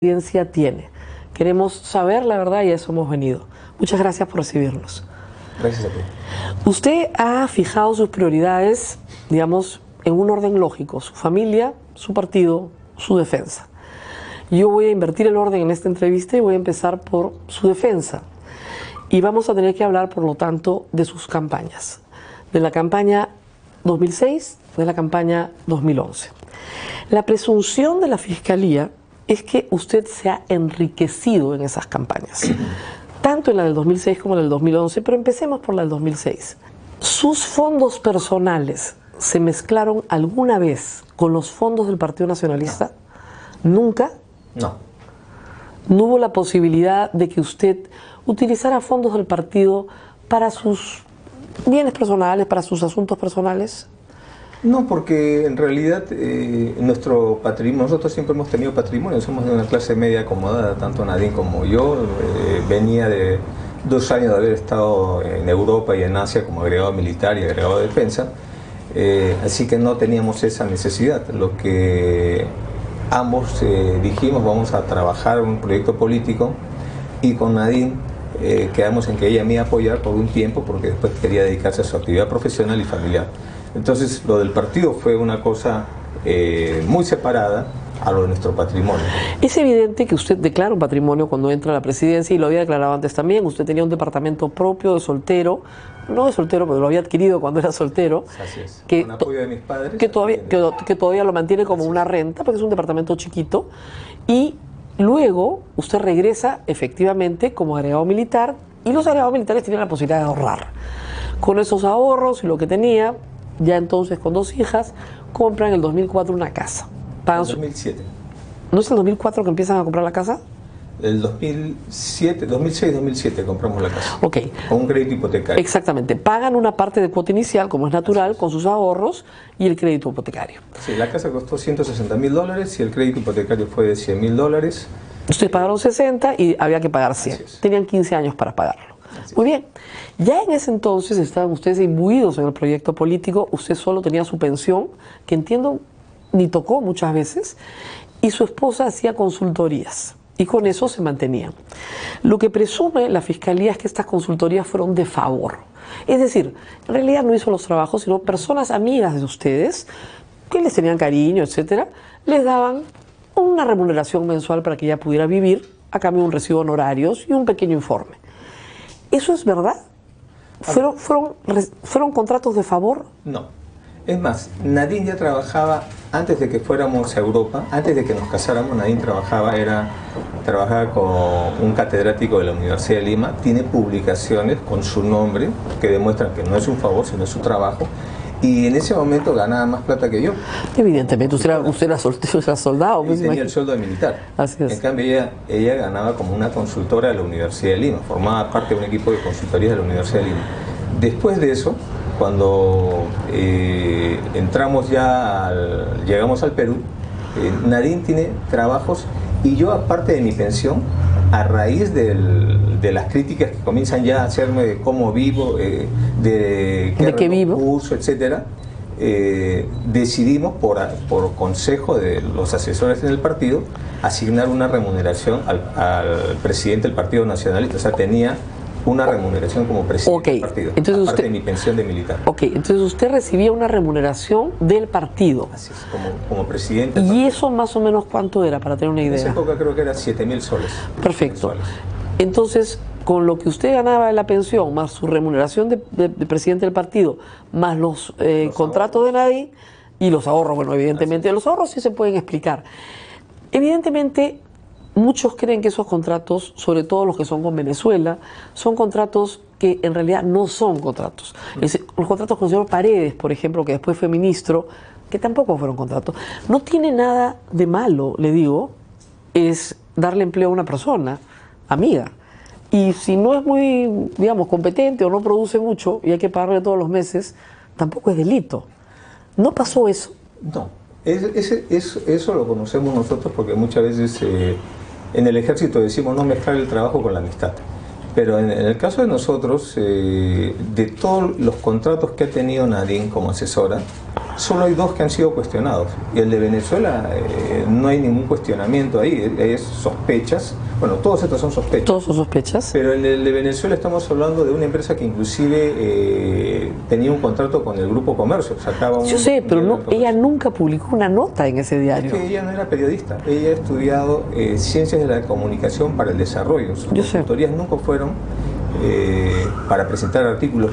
Audiencia tiene. Queremos saber la verdad y a eso hemos venido. Muchas gracias por recibirnos. Gracias a ti. Usted ha fijado sus prioridades, digamos, en un orden lógico: su familia, su partido, su defensa. Yo voy a invertir el orden en esta entrevista y voy a empezar por su defensa. Y vamos a tener que hablar, por lo tanto, de sus campañas. De la campaña 2006, de la campaña 2011. La presunción de la Fiscalía es que usted se ha enriquecido en esas campañas, tanto en la del 2006 como en la del 2011, pero empecemos por la del 2006. ¿Sus fondos personales se mezclaron alguna vez con los fondos del Partido Nacionalista? No. ¿Nunca? No. ¿No hubo la posibilidad de que usted utilizara fondos del partido para sus bienes personales, para sus asuntos personales? No, porque en realidad nuestro patrimonio, nosotros siempre hemos tenido patrimonio, somos de una clase media acomodada, tanto Nadine como yo. Venía de 2 años de haber estado en Europa y en Asia como agregado militar y agregado de defensa, así que no teníamos esa necesidad. Lo que ambos dijimos, vamos a trabajar en un proyecto político, y con Nadine quedamos en que ella me iba a apoyar por un tiempo porque después quería dedicarse a su actividad profesional y familiar. Entonces lo del partido fue una cosa muy separada a lo de nuestro patrimonio. Es evidente que usted declara un patrimonio cuando entra a la presidencia, y lo había declarado antes también. Usted tenía un departamento propio de soltero, no de soltero, pero lo había adquirido cuando era soltero. Así es, que, con apoyo de mis padres. Que todavía lo mantiene como una renta, porque es un departamento chiquito. Y luego usted regresa efectivamente como agregado militar, y los agregados militares tienen la posibilidad de ahorrar. Con esos ahorros y lo que tenía, ya entonces con 2 hijas, compran en el 2004 una casa. En 2007. ¿No es el 2004 que empiezan a comprar la casa? El 2006-2007 compramos la casa. Ok. Con un crédito hipotecario. Exactamente. Pagan una parte de cuota inicial, como es natural, con sus ahorros y el crédito hipotecario. Sí, la casa costó $160.000 y el crédito hipotecario fue de $100.000. Ustedes pagaron 60 y había que pagar 100. Tenían 15 años para pagarlo. Muy bien. Ya en ese entonces estaban ustedes imbuidos en el proyecto político. Usted solo tenía su pensión, que entiendo ni tocó muchas veces, y su esposa hacía consultorías, y con eso se mantenían. Lo que presume la Fiscalía es que estas consultorías fueron de favor. Es decir, en realidad no hizo los trabajos, sino personas amigas de ustedes, que les tenían cariño, etcétera, les daban una remuneración mensual para que ella pudiera vivir, a cambio de un recibo de honorarios y un pequeño informe. ¿Eso es verdad? ¿Fueron contratos de favor? No. Es más, Nadine ya trabajaba, antes de que fuéramos a Europa, antes de que nos casáramos, Nadine trabajaba con un catedrático de la Universidad de Lima. Tiene publicaciones con su nombre que demuestran que no es un favor, sino es su trabajo. Y en ese momento ganaba más plata que yo. Evidentemente, usted era soldado. Y tenía el sueldo de militar. Así es. En cambio, ella ganaba como una consultora de la Universidad de Lima, formaba parte de un equipo de consultorías de la Universidad de Lima. Después de eso, cuando llegamos al Perú, Nadine tiene trabajos, y yo, aparte de mi pensión, a raíz de las críticas que comienzan ya a hacerme de cómo vivo, de qué vivo, curso, etcétera, decidimos por consejo de los asesores en el partido asignar una remuneración al presidente del Partido Nacionalista. O sea, tenía una remuneración como presidente del partido, entonces aparte de mi pensión de militar. Ok, entonces usted recibía una remuneración del partido. Así es, como presidente. ¿Y eso más o menos cuánto era, para tener una idea? En esa época creo que era 7.000 soles. Perfecto. Mensuales. Entonces, con lo que usted ganaba de la pensión, más su remuneración de presidente del partido, más los contratos de Nadine y los ahorros, bueno, evidentemente, los ahorros sí se pueden explicar. Evidentemente, muchos creen que esos contratos, sobre todo los que son con Venezuela, son contratos que en realidad no son contratos. Los contratos con el señor Paredes, por ejemplo, que después fue ministro, que tampoco fueron contratos. No tiene nada de malo, le digo, es darle empleo a una persona, amiga. Y si no es muy, digamos, competente o no produce mucho y hay que pagarle todos los meses, tampoco es delito. ¿No pasó eso? No. Eso lo conocemos nosotros porque muchas veces en el ejército decimos no mezclar el trabajo con la amistad. Pero en el caso de nosotros, de todos los contratos que ha tenido Nadine como asesora, solo hay dos que han sido cuestionados. Y el de Venezuela no hay ningún cuestionamiento ahí, es sospechas. Bueno, todos estos son sospechas. Todos son sospechas. Pero en el de Venezuela estamos hablando de una empresa que inclusive tenía un contrato con el Grupo Comercio. Yo sé, pero no, ella nunca publicó una nota en ese diario. Es que ella no era periodista, ella ha estudiado Ciencias de la Comunicación para el Desarrollo. Sus consultorías nunca fueron para presentar artículos.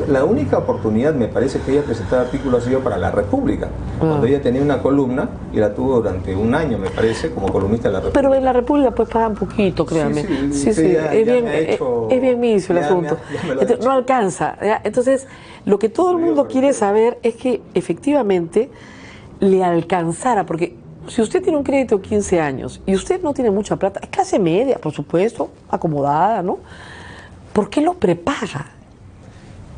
La única oportunidad, me parece, que ella presentara artículos ha sido para La República, cuando ella tenía una columna y la tuvo durante un año, me parece, como columnista de La República. Pero en La República pues pagan poquito, créanme. Sí, es bien misio el asunto. Entonces, no alcanza. ¿Ya? Entonces, lo que todo el mundo quiere saber es que efectivamente le alcanzara, porque si usted tiene un crédito de 15 años y usted no tiene mucha plata, es clase media, por supuesto, acomodada, ¿no? ¿Por qué lo prepaga?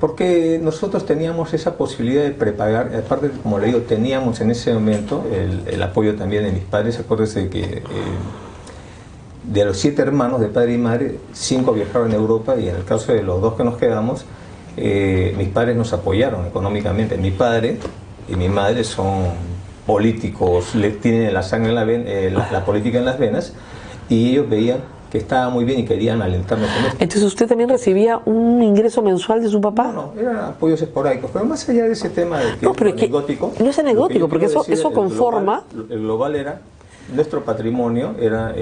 Porque nosotros teníamos esa posibilidad de prepagar, aparte, como le digo, teníamos en ese momento el apoyo también de mis padres. Acuérdense que de los 7 hermanos de padre y madre, 5 viajaron a Europa, y en el caso de los 2 que nos quedamos, mis padres nos apoyaron económicamente. Mi padre y mi madre son políticos, tienen la sangre en la política en las venas, y ellos veían que estaba muy bien y querían alentarnos con esto. Entonces, ¿usted también recibía un ingreso mensual de su papá? No, eran apoyos esporádicos, pero más allá de ese tema de que no, pero es anecdótico, no es anecdótico, porque eso conforma... El global era, nuestro patrimonio era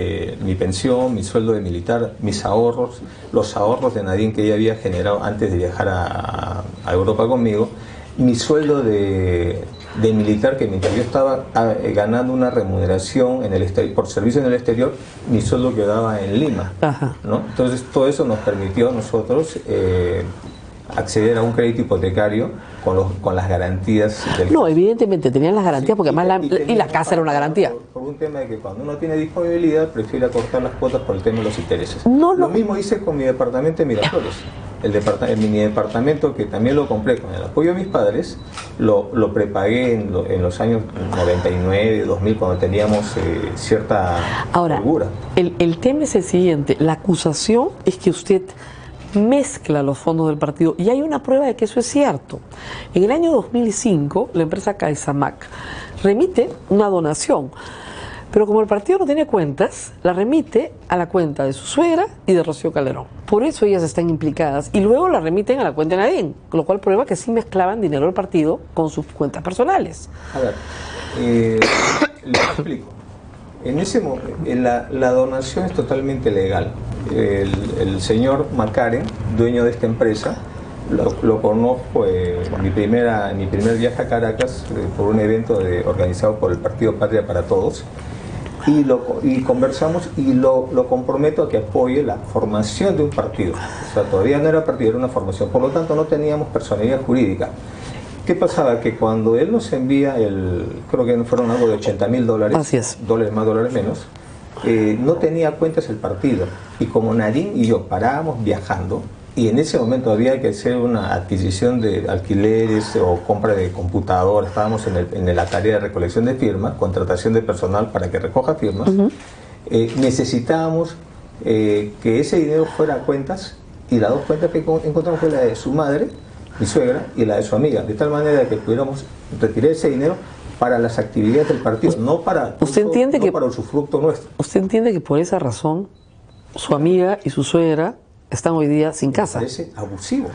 mi pensión, mi sueldo de militar, mis ahorros, los ahorros de Nadine que ella había generado antes de viajar a Europa conmigo, mi sueldo de militar, que mientras yo estaba ganando una remuneración en el por servicio en el exterior, mi sueldo quedaba en Lima, ¿no? Entonces todo eso nos permitió a nosotros acceder a un crédito hipotecario con las garantías del... No, evidentemente tenían las garantías, porque además la casa era una garantía. Por un tema de que cuando uno tiene disponibilidad prefiere acortar las cuotas por el tema de los intereses. Lo mismo hice con mi departamento de Miraflores. El mini departamento, que también lo compré con el apoyo de mis padres, lo prepagué en los años 99, 2000, cuando teníamos cierta holgura. El tema es el siguiente: la acusación es que usted mezcla los fondos del partido, y hay una prueba de que eso es cierto. En el año 2005, la empresa CaixaMac remite una donación, pero como el partido no tiene cuentas, la remite a la cuenta de su suegra y de Rocío Calderón. Por eso ellas están implicadas, y luego la remiten a la cuenta de Nadine, lo cual prueba que sí mezclaban dinero del partido con sus cuentas personales. A ver, les explico. En ese momento, la donación es totalmente legal. El señor Macaren, dueño de esta empresa, lo conozco en mi primer viaje a Caracas por un evento organizado por el Partido Patria para Todos, y conversamos, y lo comprometo a que apoye la formación de un partido. O sea, todavía no era partido, era una formación, por lo tanto no teníamos personalidad jurídica. ¿Qué pasaba? Que cuando él nos envía creo que fueron algo de $80.000, dólares más, dólares menos, no tenía cuentas el partido, y como Nadine y yo parábamos viajando, y en ese momento había que hacer una adquisición de alquileres o compra de computador, estábamos en la tarea de recolección de firmas, contratación de personal para que recoja firmas, necesitábamos que ese dinero fuera a cuentas, y las dos cuentas que encontramos fue la de su madre, mi suegra, y la de su amiga, de tal manera que pudiéramos retirar ese dinero para las actividades del partido, no para el usufructo nuestro. ¿Usted entiende que por esa razón su amiga y su suegra están hoy día sin casa? Me parece abusivo,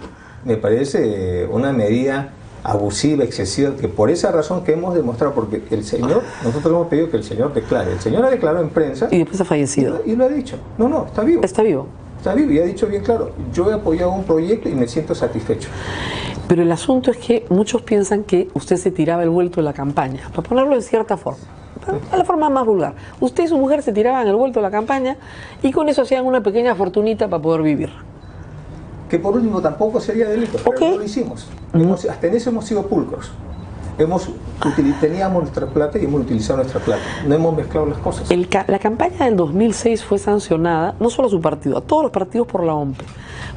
me parece una medida abusiva, excesiva, que por esa razón que hemos demostrado, porque el señor, nosotros hemos pedido que el señor declare, el señor ha declarado en prensa y después ha fallecido. Y lo ha dicho, no, está vivo. Está vivo. Está vivo, y ha dicho bien claro, yo he apoyado un proyecto y me siento satisfecho. Pero el asunto es que muchos piensan que usted se tiraba el vuelto de la campaña, para ponerlo de cierta forma, a la forma más vulgar. Usted y su mujer se tiraban el vuelto de la campaña y con eso hacían una pequeña fortunita para poder vivir. Que por último tampoco sería delito, pero no lo hicimos. Hasta en eso hemos sido pulcros. Teníamos nuestra plata y hemos utilizado nuestra plata. No hemos mezclado las cosas. La campaña del 2006 fue sancionada, no solo a su partido, a todos los partidos por la OMP,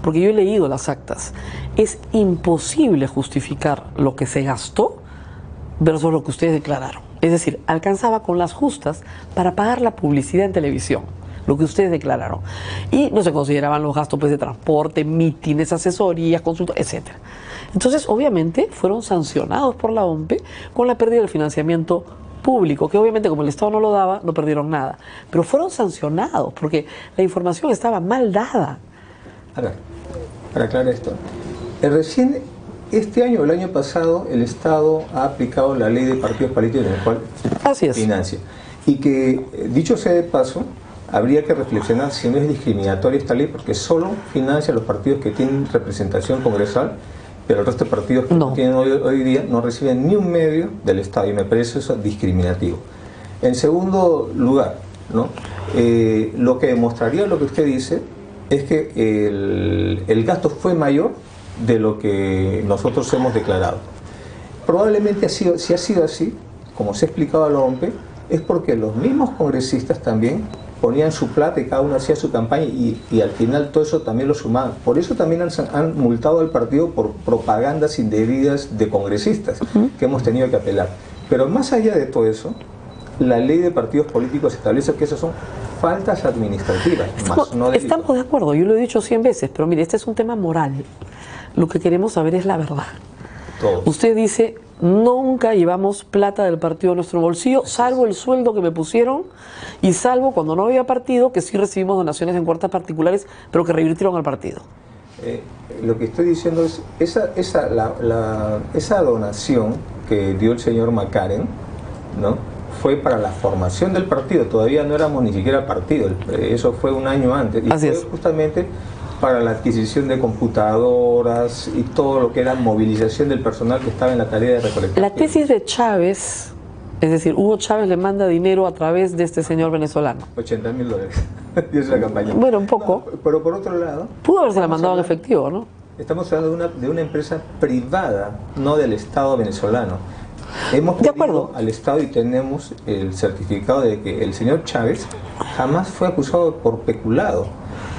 porque yo he leído las actas. Es imposible justificar lo que se gastó versus lo que ustedes declararon. Es decir, alcanzaba con las justas para pagar la publicidad en televisión. lo que ustedes declararon. Y no se consideraban los gastos pues, de transporte, mítines, asesorías, consultas, etcétera. Entonces, obviamente, fueron sancionados por la OMPE con la pérdida del financiamiento público, que obviamente como el Estado no lo daba, no perdieron nada. Pero fueron sancionados porque la información estaba mal dada. A ver, para aclarar esto. Recién este año o el año pasado el Estado ha aplicado la ley de partidos políticos en la cual financia. Y que, dicho sea de paso, habría que reflexionar si no es discriminatoria esta ley porque solo financia a los partidos que tienen representación congresal, pero el resto de partidos que no tienen hoy día no reciben ni un medio del Estado y me parece eso discriminativo. En segundo lugar, ¿no? Lo que demostraría lo que usted dice es que el gasto fue mayor de lo que nosotros hemos declarado. Probablemente si ha sido así, como se ha explicado a la OMPE, es porque los mismos congresistas también ponían su plata y cada uno hacía su campaña y al final todo eso también lo sumaban. Por eso también han multado al partido por propagandas indebidas de congresistas que hemos tenido que apelar. Pero más allá de todo eso, la ley de partidos políticos establece que esas son faltas administrativas. Estamos de acuerdo, yo lo he dicho 100 veces, pero mire, este es un tema moral. Lo que queremos saber es la verdad. Todos. Usted dice, nunca llevamos plata del partido a nuestro bolsillo, salvo el sueldo que me pusieron y salvo cuando no había partido, que sí recibimos donaciones en cuentas particulares, pero que revirtieron al partido. Lo que estoy diciendo es, esa donación que dio el señor Macaren, ¿no? Fue para la formación del partido, todavía no éramos ni siquiera partido, eso fue un año antes, y Así fue es. justamente para la adquisición de computadoras y todo lo que era movilización del personal que estaba en la tarea de recolectar. La tesis de Chávez, es decir, Hugo Chávez le manda dinero a través de este señor venezolano. $80.000. Y es la campaña. Bueno, un poco. No, pero por otro lado... Pudo haberse la mandado en efectivo, ¿no? Estamos hablando de una empresa privada, no del Estado venezolano. Hemos pedido al Estado y tenemos el certificado de que el señor Chávez jamás fue acusado por peculado.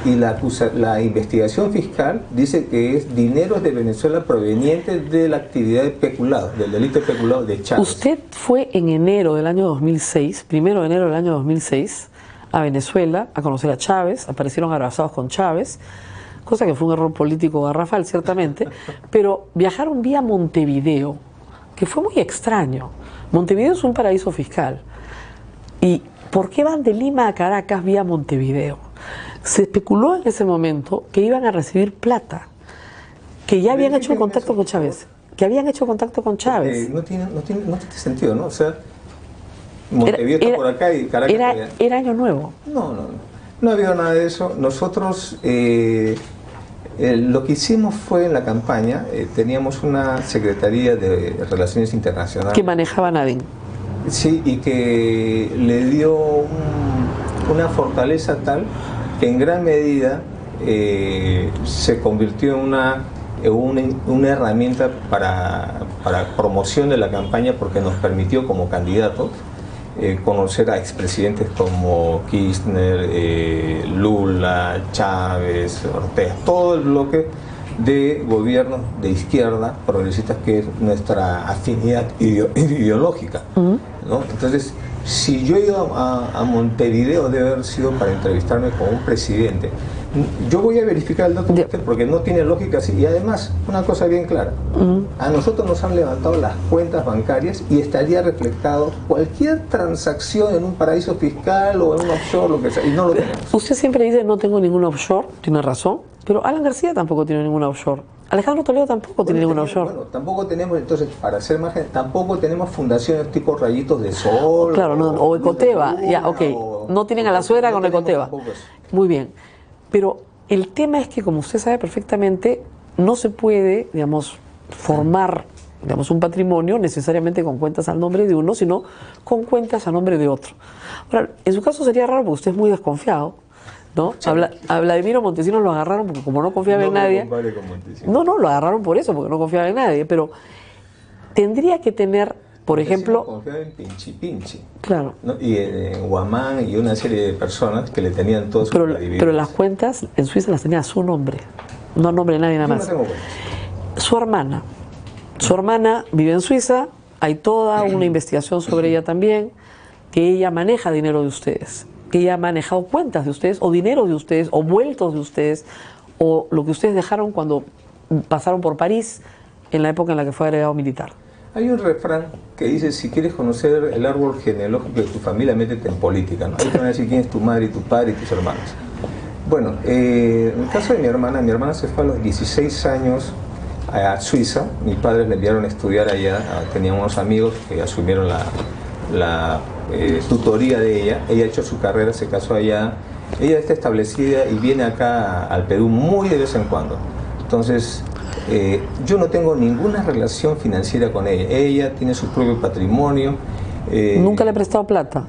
Y la investigación fiscal dice que es dinero de Venezuela proveniente de la actividad de peculado, del delito de peculado de Chávez. Usted fue en enero del año 2006, 1 de enero del año 2006, a Venezuela a conocer a Chávez, aparecieron abrazados con Chávez, cosa que fue un error político garrafal, ciertamente, pero viajaron vía Montevideo, que fue muy extraño. Montevideo es un paraíso fiscal. ¿Y por qué van de Lima a Caracas vía Montevideo? Se especuló en ese momento que iban a recibir plata, que ya habían hecho contacto con Chávez, No tiene sentido, ¿no? O sea, Montevideo está por acá y Caracas por allá. Era año nuevo. No ha habido nada de eso. Nosotros lo que hicimos fue en la campaña, teníamos una Secretaría de Relaciones Internacionales. Que manejaba Nadine. Sí, y que le dio una fortaleza tal que en gran medida se convirtió en una herramienta para promoción de la campaña porque nos permitió como candidatos conocer a expresidentes como Kirchner, Lula, Chávez, Ortega, todo el bloque de gobiernos de izquierda progresistas que es nuestra afinidad ideológica, ¿no? Entonces, si yo he ido a Montevideo debe haber sido para entrevistarme con un presidente. Yo voy a verificar el dato porque no tiene lógica así. Y además, una cosa bien clara, a nosotros nos han levantado las cuentas bancarias y estaría reflejado cualquier transacción en un paraíso fiscal o en un offshore, lo que sea, y no lo tenemos. Usted siempre dice no tengo ningún offshore, tiene razón, pero Alan García tampoco tiene ningún offshore. Alejandro Toledo tampoco tiene ningún offshore. Bueno, tampoco tenemos, entonces, para ser más gente, tampoco tenemos fundaciones tipo Rayitos de Sol. Claro, o Ecoteva, ya, ok. No tienen a la suegra con Ecoteva. Muy bien. Pero el tema es que, como usted sabe perfectamente, no se puede, digamos, formar, digamos, un patrimonio necesariamente con cuentas al nombre de uno, sino con cuentas a nombre de otro. Ahora, en su caso sería raro porque usted es muy desconfiado, ¿no? A Vladimiro Montesinos lo agarraron porque como no confiaba en nadie. No, lo agarraron por eso, porque no confiaba en nadie, pero tendría que tener, por ejemplo... Confiaba en Pinchi. Claro. ¿No? Y en Guamán y una serie de personas que le tenían todos sus credibilidades. Pero las cuentas en Suiza las tenía a su nombre, no a nombre de nadie nada más. Su hermana vive en Suiza, hay toda una investigación sobre ella también, que ella maneja dinero de ustedes. que ella ha manejado cuentas de ustedes, o dinero de ustedes, o vueltos de ustedes, o lo que ustedes dejaron cuando pasaron por París en la época en la que fue agregado militar? Hay un refrán que dice, si quieres conocer el árbol genealógico de tu familia, métete en política, ¿no? Ahí te van a decir quién es tu madre y tu padre y tus hermanos. Bueno, en el caso de mi hermana se fue a los 16 años a Suiza. Mis padres le enviaron a estudiar allá, tenían unos amigos que asumieron la tutoría de ella. Ella ha hecho su carrera, se casó allá. Ella está establecida y viene acá al Perú muy de vez en cuando. Entonces, yo no tengo ninguna relación financiera con ella. Ella tiene su propio patrimonio. ¿Nunca le he prestado plata?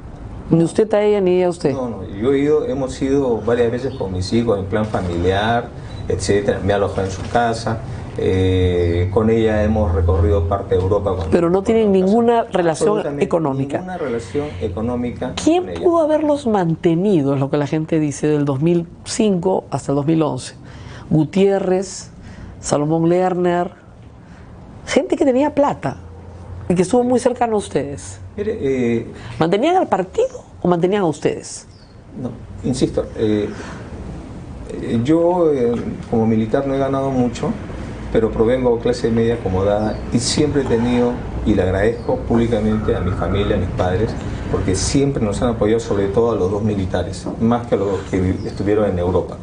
Ni usted a ella, ni ella a usted. No, hemos ido varias veces con mis hijos en plan familiar, etcétera. Me he alojado en su casa. Con ella hemos recorrido parte de Europa. Pero no tienen ninguna relación económica. Ninguna relación económica. ¿Quién pudo haberlos mantenido? Es lo que la gente dice, del 2005 hasta el 2011. Gutiérrez, Salomón Lerner, gente que tenía plata y que estuvo muy cercano a ustedes. Mire, ¿mantenían al partido o mantenían a ustedes? No, insisto, yo como militar no he ganado mucho, pero provengo de clase media acomodada y siempre he tenido, y le agradezco públicamente a mi familia, a mis padres, porque siempre nos han apoyado, sobre todo a los dos militares, más que a los que estuvieron en Europa.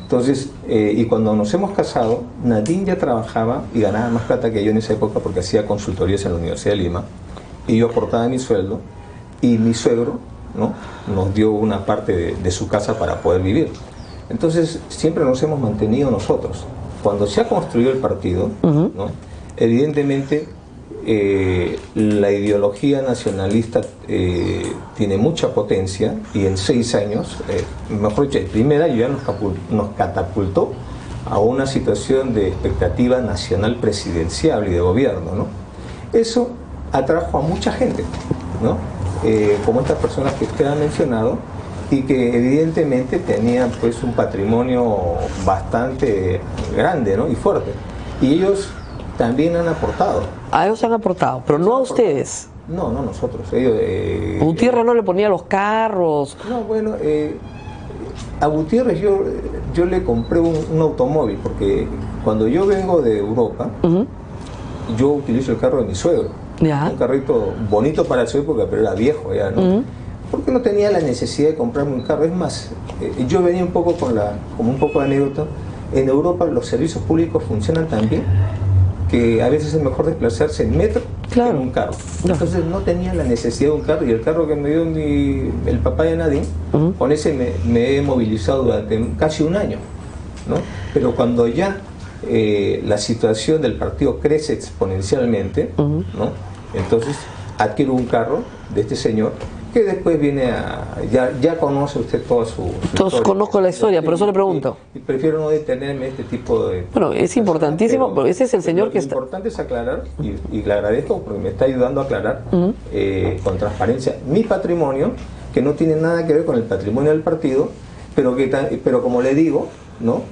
Entonces, y cuando nos hemos casado, Nadine ya trabajaba y ganaba más plata que yo en esa época porque hacía consultorías en la Universidad de Lima, y yo aportaba mi sueldo, y mi suegro, ¿no?, nos dio una parte de su casa para poder vivir. Entonces, siempre nos hemos mantenido nosotros. Cuando se ha construido el partido, ¿no?, evidentemente la ideología nacionalista tiene mucha potencia, y en 6 años, mejor dicho, el primer año ya nos catapultó a una situación de expectativa nacional presidencial y de gobierno, ¿no? Eso atrajo a mucha gente, ¿no?, como estas personas que usted ha mencionado, y que evidentemente tenían pues un patrimonio bastante grande, ¿no?, y fuerte. Y ellos también han aportado. A ellos han aportado, pero no a ustedes. No, no nosotros. Ellos, Gutiérrez no le ponía los carros. No, bueno, a Gutiérrez yo le compré un automóvil, porque cuando yo vengo de Europa, yo utilizo el carro de mi suegro. Un carrito bonito para su época, pero era viejo ya, ¿no? Porque no tenía la necesidad de comprarme un carro. Es más, yo venía un poco como un poco de anécdota. En Europa los servicios públicos funcionan tan bien que a veces es mejor desplazarse en metro que en un carro. Entonces no tenía la necesidad de un carro, y el carro que me dio el papá de Nadine, con ese me he movilizado durante casi un año, ¿no? Pero cuando ya la situación del partido crece exponencialmente, ¿no?, entonces adquiero un carro de este señor, que después viene ya conoce usted toda su Todos historia. Conozco la historia, por eso le pregunto. Y prefiero no detenerme en este tipo de... Bueno, es importantísimo, porque ese es el señor que está... Lo importante es aclarar, y le agradezco porque me está ayudando a aclarar con transparencia mi patrimonio, que no tiene nada que ver con el patrimonio del partido, pero como le digo, ¿no?,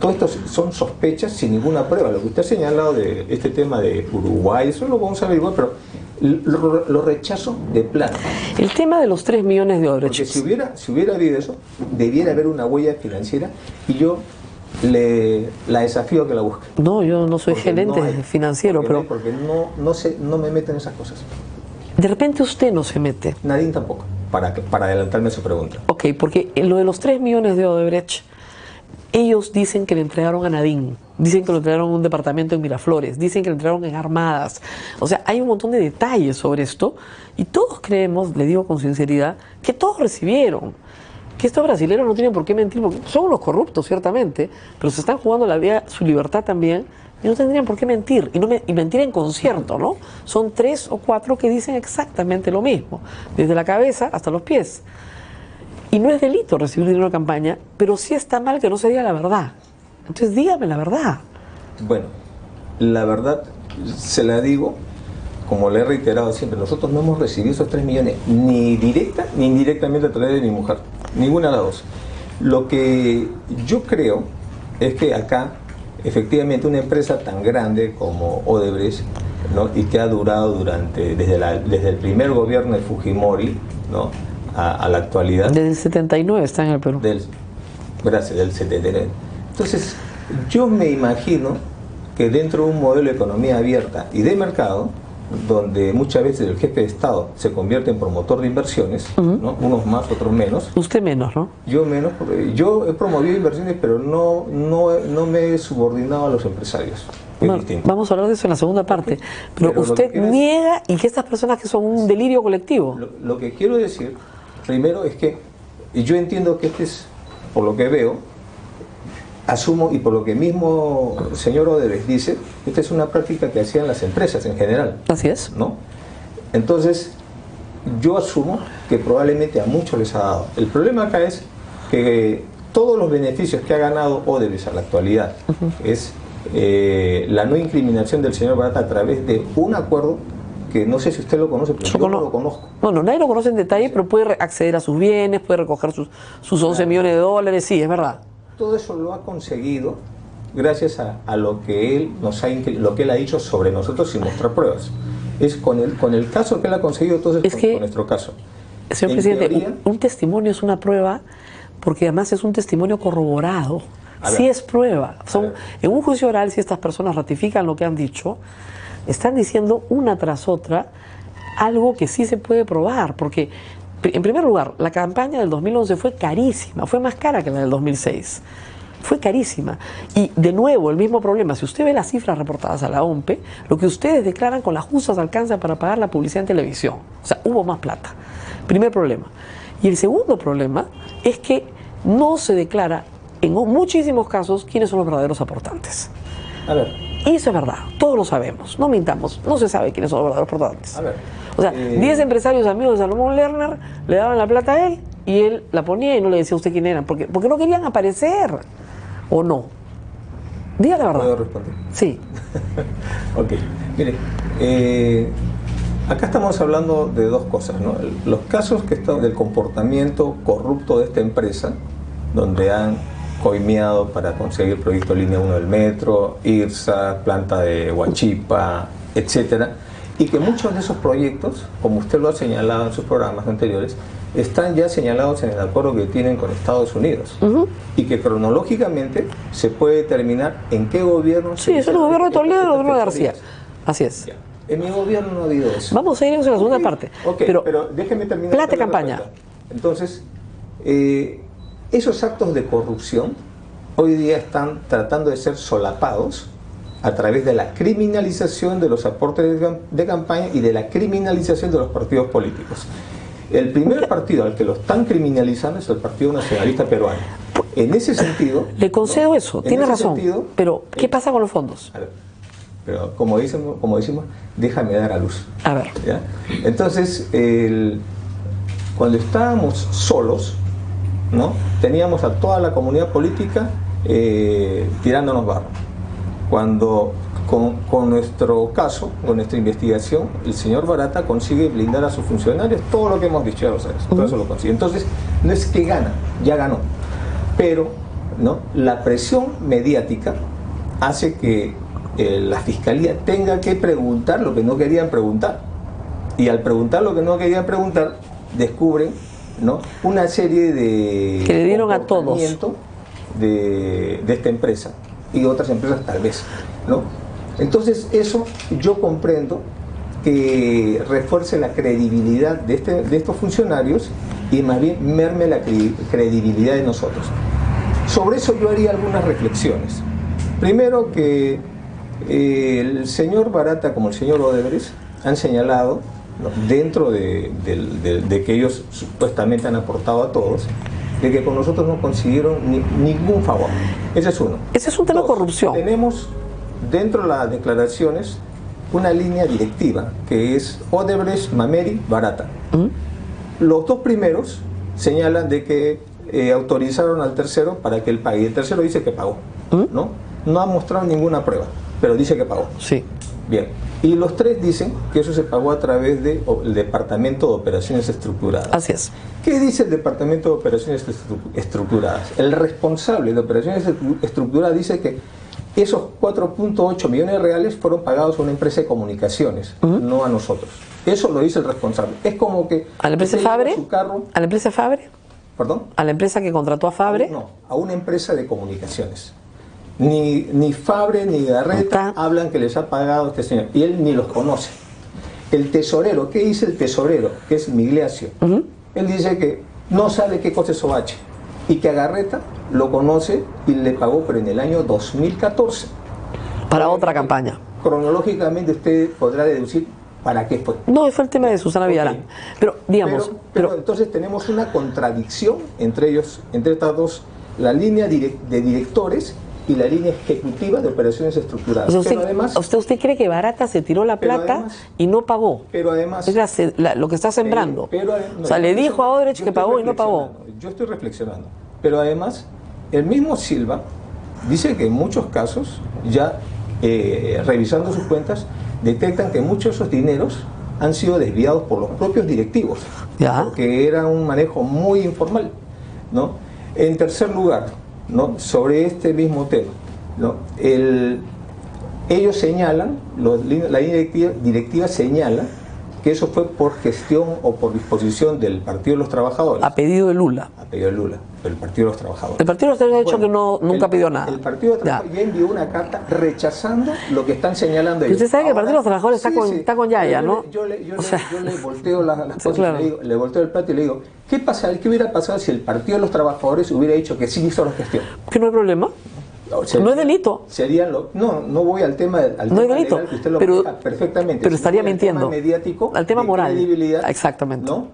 todo esto son sospechas sin ninguna prueba. Lo que usted ha señalado de este tema de Uruguay, eso lo vamos a ver igual, pero lo rechazo de plano. El tema de los 3 millones de dólares. Porque si hubiera habido eso, debiera haber una huella financiera, y yo la desafío a que la busque. No, yo no soy gerente financiero, pero... Porque no me meto en esas cosas. De repente usted no se mete. Nadie tampoco, para adelantarme a su pregunta. Ok, porque en lo de los 3 millones de Odebrecht, ellos dicen que le entregaron a Nadine, dicen que lo entregaron en un departamento en Miraflores, dicen que lo entregaron en Armadas. O sea, hay un montón de detalles sobre esto, y todos creemos, le digo con sinceridad, que todos recibieron. Que estos brasileños no tienen por qué mentir, porque son unos corruptos, ciertamente, pero se están jugando la vida, su libertad también, y no tendrían por qué mentir, y mentir en concierto, ¿no? Son 3 o 4 que dicen exactamente lo mismo, desde la cabeza hasta los pies. Y no es delito recibir dinero de campaña, pero sí está mal que no se diga la verdad. Entonces dígame la verdad. Bueno, la verdad se la digo, como le he reiterado siempre, nosotros no hemos recibido esos 3 millones, ni directa ni indirectamente a través de mi mujer, ninguna de las dos. Lo que yo creo es que acá, efectivamente, una empresa tan grande como Odebrecht, ¿no?, y que ha durado desde el primer gobierno de Fujimori, ¿no?, a la actualidad. Desde el 79 está en el Perú. Gracias, del 79. Entonces, yo me imagino que dentro de un modelo de economía abierta y de mercado, donde muchas veces el jefe de Estado se convierte en promotor de inversiones, ¿no? Unos más, otros menos. Usted menos, ¿no? Yo menos, porque yo he promovido inversiones, pero no me he subordinado a los empresarios. Bueno, vamos a hablar de eso en la segunda parte. Pero usted niega y que estas personas que son un delirio colectivo. Lo que quiero decir, primero, es que yo entiendo que este es, por lo que veo, asumo, y por lo que mismo el señor Odebrecht dice, esta es una práctica que hacían las empresas en general. Así es. ¿No? Entonces, yo asumo que probablemente a muchos les ha dado. El problema acá es que todos los beneficios que ha ganado Odebrecht a la actualidad es la no incriminación del señor Barata a través de un acuerdo que no sé si usted lo conoce, pero yo no lo conozco. Bueno, nadie lo conoce en detalle, pero puede acceder a sus bienes, puede recoger sus 11 millones de dólares, sí, es verdad. Todo eso lo ha conseguido gracias a lo que él lo que él ha dicho sobre nosotros sin mostrar pruebas. Es con el caso que él ha conseguido, entonces con nuestro caso. Señor presidente, un testimonio es una prueba porque además es un testimonio corroborado. Sí es prueba. En un juicio oral, si estas personas ratifican lo que han dicho, están diciendo una tras otra algo que sí se puede probar, porque en primer lugar, la campaña del 2011 fue carísima, fue más cara que la del 2006. Fue carísima. Y de nuevo, el mismo problema. Si usted ve las cifras reportadas a la OMPE, lo que ustedes declaran con las justas alcanza para pagar la publicidad en televisión. O sea, hubo más plata. Primer problema. Y el segundo problema es que no se declara en muchísimos casos quiénes son los verdaderos aportantes. A ver. Y eso es verdad, todos lo sabemos, no mintamos, no se sabe quiénes son los verdaderos aportantes. A ver. O sea, 10 empresarios amigos de Salomón Lerner le daban la plata a él y él la ponía y no le decía a usted quién eran, porque no querían aparecer, ¿o no? Diga la verdad. ¿Puedo responder? Sí. Ok, mire, acá estamos hablando de dos cosas, ¿no? Los casos que están del comportamiento corrupto de esta empresa, donde han coimeado para conseguir proyecto línea 1 del metro, IRSA, planta de Huachipa, etcétera, y que muchos de esos proyectos, como usted lo ha señalado en sus programas anteriores, están ya señalados en el acuerdo que tienen con Estados Unidos, y que cronológicamente se puede determinar en qué gobierno... Sí, es el gobierno de Toledo y el gobierno de García. Así es. Ya. En mi gobierno no ha habido eso. Vamos a ir en la segunda parte. Pero déjeme terminar. Plata de campaña. Entonces, esos actos de corrupción hoy día están tratando de ser solapados a través de la criminalización de los aportes de campaña y de la criminalización de los partidos políticos. El primer partido al que lo están criminalizando es el Partido Nacionalista Peruano. En ese sentido... Le concedo eso, tiene razón, pero ¿qué pasa con los fondos? A ver, pero como decimos, déjame dar a luz. A ver. ¿Ya? Entonces, cuando estábamos solos, ¿no? Teníamos a toda la comunidad política tirándonos barro. Cuando con nuestro caso, con nuestra investigación, el señor Barata consigue blindar a sus funcionarios, todo lo que hemos dicho, ya lo sabes, todo eso lo consigue. Entonces, no es que gana, ya ganó, pero ¿no? La presión mediática hace que la Fiscalía tenga que preguntar lo que no querían preguntar, y al preguntar lo que no querían preguntar, descubren, ¿no? Una serie de que le dieron a todos de esta empresa y otras empresas tal vez, ¿no? Entonces eso yo comprendo que refuerce la credibilidad de estos funcionarios y más bien merme la credibilidad de nosotros. Sobre eso yo haría algunas reflexiones. Primero, que el señor Barata como el señor Odebrecht han señalado, ¿no? Dentro de que ellos supuestamente han aportado a todos, de que con nosotros no consiguieron ningún favor. Ese es uno. Ese es un tema de corrupción. Tenemos dentro de las declaraciones una línea directiva que es Odebrecht, Mameri, Barata. Los dos primeros señalan de que autorizaron al tercero para que él pague, y el tercero dice que pagó, ¿no? No ha mostrado ninguna prueba, pero dice que pagó. Sí. Bien. Y los tres dicen que eso se pagó a través del Departamento de Operaciones Estructuradas. Así es. ¿Qué dice el Departamento de Operaciones Estructuradas? El responsable de Operaciones Estructuradas dice que Esos 4.8 millones de reales fueron pagados a una empresa de comunicaciones, no a nosotros. Eso lo dice el responsable. Es como que... ¿A la empresa Fabre? Su carro, ¿A la empresa Fabre? ¿Perdón? ¿A la empresa que contrató a Fabre? No, a una empresa de comunicaciones. Ni Fabre ni Garreta hablan que les ha pagado este señor. Y él ni los conoce. El tesorero, ¿qué dice el tesorero? Que es Migliaccio. Él dice que no sabe qué cosa es Soache. Y que a Garreta lo conoce y le pagó, pero en el año 2014. Para otra campaña. Cronológicamente usted podrá deducir para qué fue. No, fue el tema de Susana Villarán. Pero, digamos... Pero entonces tenemos una contradicción entre ellos, entre estas dos, la línea de directores y la línea ejecutiva de operaciones estructuradas. O sea, pero además, usted cree que Barata se tiró la plata además, y no pagó. Pero además... Es lo que está sembrando. O sea, le dijo a Odebrecht que pagó y no pagó. Yo estoy reflexionando. Pero además, el mismo Silva dice que en muchos casos, ya revisando sus cuentas, detectan que muchos de esos dineros han sido desviados por los propios directivos. ¿Ya? Porque era un manejo muy informal, ¿no? En tercer lugar, ¿no?, sobre este mismo tema, ¿no?, ellos señalan, la línea directiva señala que eso fue por gestión o por disposición del Partido de los Trabajadores. A pedido de Lula. A pedido de Lula, del Partido de los Trabajadores. El Partido de los Trabajadores ha dicho que nunca pidió nada. El Partido de los Trabajadores ya envió una carta rechazando lo que están señalando ellos. Usted sabe que el Partido de los Trabajadores está con Yaya, ¿no? Yo le volteo las cosas, claro. Le volteo el plato y le digo, ¿qué hubiera pasado si el Partido de los Trabajadores hubiera dicho que sí hizo la gestión? Que no hay problema. No es delito. No voy al tema no es delito, legal, que usted lo pero, maneja perfectamente. Pero estaría mintiendo. Tema mediático, al tema moral. Credibilidad, exactamente. ¿no?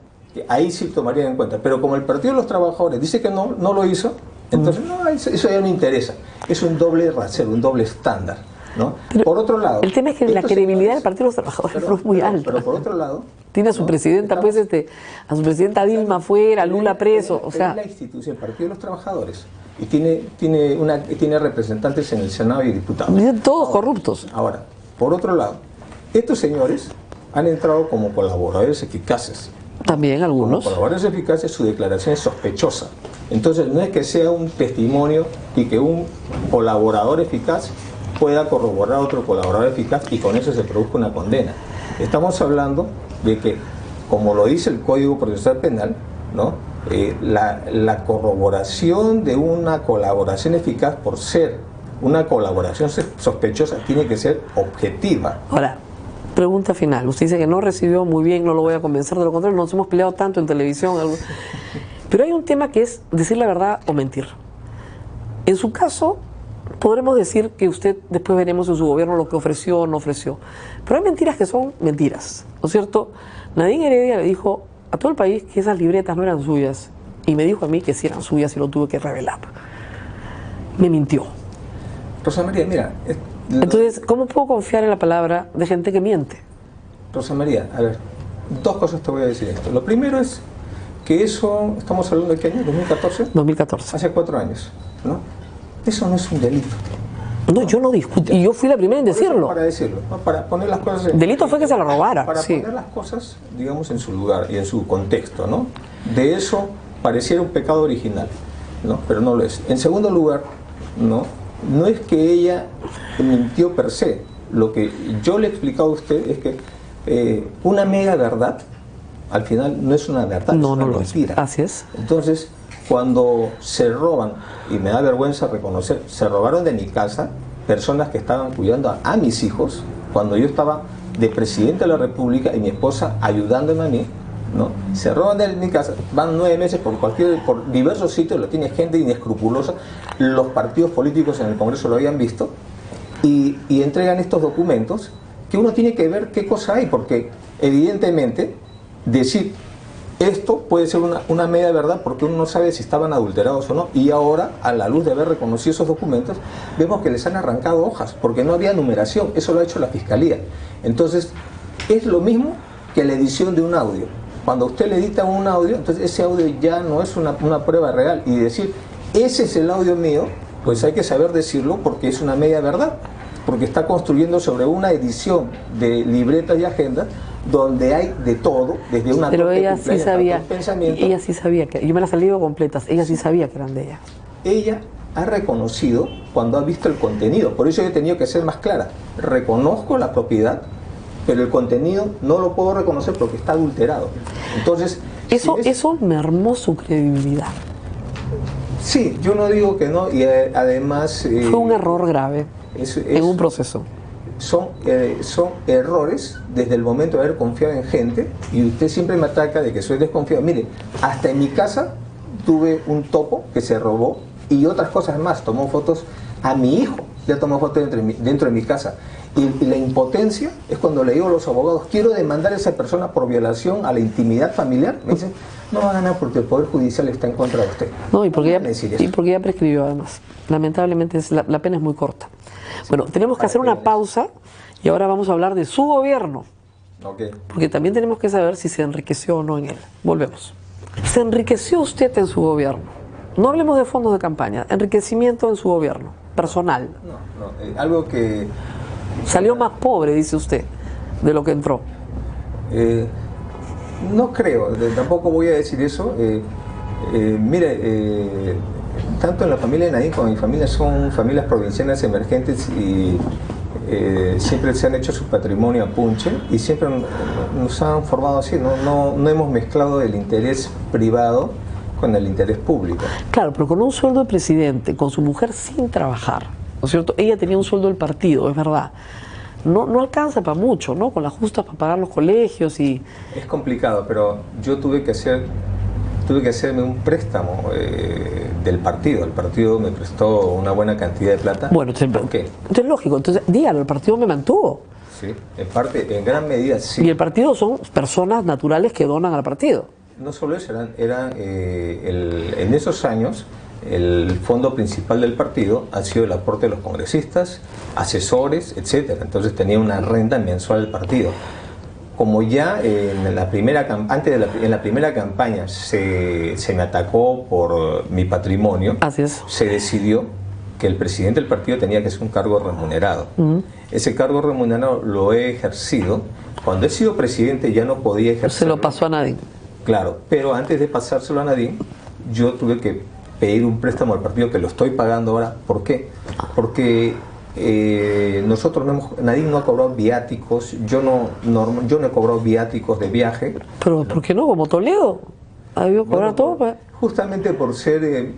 Ahí sí tomarían en cuenta. Pero como el Partido de los Trabajadores dice que no lo hizo, entonces no, eso ya no interesa. Es un doble rasero, un doble estándar, ¿no? Pero por otro lado... El tema es que la credibilidad del Partido de los Trabajadores es muy alta. Pero por otro lado... Tiene a su presidenta, pues, a su presidenta Dilma afuera, Lula preso, o sea... la institución, el Partido de los Trabajadores, y tiene representantes en el Senado y diputados. Todos corruptos. Ahora, por otro lado, estos señores han entrado como colaboradores eficaces. También algunos. Como colaboradores eficaces, su declaración es sospechosa. Entonces, no es que sea un testimonio y que un colaborador eficaz pueda corroborar a otro colaborador eficaz y con eso se produzca una condena. Estamos hablando de que, como lo dice el Código Procesal Penal, ¿no?, la corroboración de una colaboración eficaz, por ser una colaboración sospechosa, tiene que ser objetiva. Ahora, pregunta final. Usted dice que no recibió muy bien, no lo voy a convencer, de lo contrario, nos hemos peleado tanto en televisión. Pero hay un tema que es decir la verdad o mentir. En su caso, podremos decir que usted, después veremos en su gobierno lo que ofreció o no ofreció. Pero hay mentiras que son mentiras, ¿no es cierto? Nadine Heredia le dijo a todo el país que esas libretas no eran suyas, y me dijo a mí que sí eran suyas y lo tuve que revelar. Me mintió. Rosa María, mira... Entonces, ¿cómo puedo confiar en la palabra de gente que miente? Rosa María, a ver, dos cosas te voy a decir esto. Lo primero es que eso, estamos hablando de ¿qué año? ¿2014? 2014. Hace 4 años, ¿no? Eso no es un delito. No, yo no discutí, y yo fui la primera en decirlo. Para decirlo, ¿no?, para poner las cosas... Delito fue que se la robara. Para poner las cosas, digamos, en su lugar y en su contexto, ¿no? De eso pareciera un pecado original, ¿no? Pero no lo es. En segundo lugar, no es que ella mintió per se. Lo que yo le he explicado a usted es que una mega verdad, al final, no es una verdad, es una mentira. Así es. Entonces, cuando se roban, y me da vergüenza reconocer, se robaron de mi casa personas que estaban cuidando a mis hijos, cuando yo estaba de presidente de la República y mi esposa ayudándome a mí, ¿no? Se roban de mi casa, van 9 meses por diversos sitios, lo tiene gente inescrupulosa, los partidos políticos en el Congreso lo habían visto, y entregan estos documentos que uno tiene que ver qué cosa hay, porque evidentemente decir esto puede ser una media verdad porque uno no sabe si estaban adulterados o no, y ahora, a la luz de haber reconocido esos documentos, vemos que les han arrancado hojas porque no había numeración. Eso lo ha hecho la Fiscalía. Entonces, es lo mismo que la edición de un audio. Cuando usted le edita un audio, entonces ese audio ya no es una prueba real, y decir, ese es el audio mío, pues hay que saber decirlo porque es una media verdad, porque está construyendo sobre una edición de libretas y agendas donde hay de todo, desde una... Pero ella sí sabía, ella sí sabía que... Yo me las he leído completas, ella sí sabía que eran de ella. Ella ha reconocido cuando ha visto el contenido. Por eso yo he tenido que ser más clara. Reconozco la propiedad, pero el contenido no lo puedo reconocer porque está adulterado. Entonces, eso mermó su credibilidad. Sí, yo no digo que no, y además... Fue un error grave en un proceso. Son errores desde el momento de haber confiado en gente, y usted siempre me ataca de que soy desconfiado. Mire, hasta en mi casa tuve un topo que se robó y otras cosas más. Tomó fotos a mi hijo, ya tomó fotos dentro de mi casa. Y la impotencia es cuando le digo a los abogados, quiero demandar a esa persona por violación a la intimidad familiar. Me dicen, no va a ganar porque el Poder Judicial está en contra de usted. No, y porque ya prescribió además. Lamentablemente la pena es muy corta. Bueno, tenemos que hacer una pausa y ahora vamos a hablar de su gobierno. Okay. Porque también tenemos que saber si se enriqueció o no en él. Volvemos. ¿Se enriqueció usted en su gobierno? No hablemos de fondos de campaña, enriquecimiento en su gobierno, personal. No, algo que... Salió más pobre, dice usted, de lo que entró. No creo, tampoco voy a decir eso. Mire, tanto en la familia de Nadine como en mi familia son familias provincianas emergentes y siempre se han hecho su patrimonio a punche y siempre nos han formado así. No hemos mezclado el interés privado con el interés público. Claro, pero con un sueldo de presidente, con su mujer sin trabajar, ¿no es cierto? Ella tenía un sueldo del partido, es verdad. No alcanza para mucho, ¿no? Con las justas para pagar los colegios y... Es complicado, pero yo tuve que hacerme un préstamo del partido. El partido me prestó una buena cantidad de plata. Bueno, ¿por qué? Entonces es lógico. Entonces, dígalo, el partido me mantuvo. Sí, en gran medida sí. Y el partido son personas naturales que donan al partido. No solo eso, en esos años el fondo principal del partido ha sido el aporte de los congresistas, asesores, etcétera. Entonces tenía una renta mensual del partido. Como ya en la primera campaña se me atacó por mi patrimonio, se decidió que el presidente del partido tenía que ser un cargo remunerado. Ese cargo remunerado lo he ejercido. Cuando he sido presidente ya no podía ejercerlo. Se lo pasó a Nadine. Claro, pero antes de pasárselo a Nadine, yo tuve que pedir un préstamo al partido que lo estoy pagando ahora. ¿Por qué? Porque Nadine no ha cobrado viáticos, yo no he cobrado viáticos de viaje. ¿Pero por qué no? ¿Como Toledo? ¿Ha debido cobrar todo? Justamente por ser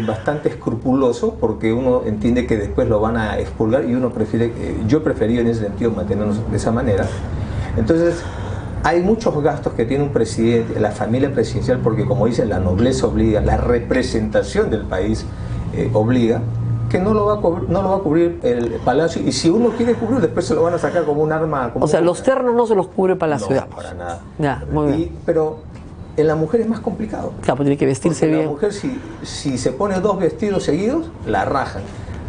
bastante escrupuloso, porque uno entiende que después lo van a expulgar y uno yo preferí en ese sentido mantenernos de esa manera. Entonces, hay muchos gastos que tiene un presidente, la familia presidencial, porque como dicen, la nobleza obliga, la representación del país obliga, que no lo va a cubrir el Palacio, y si uno quiere cubrir, después se lo van a sacar como un arma. O sea, los ternos no se los cubre Palacio, no, digamos. Para nada. Ya, muy bien. Pero en la mujer es más complicado. Claro, pues tiene que vestirse bien. La mujer, si se pone 2 vestidos seguidos, la rajan,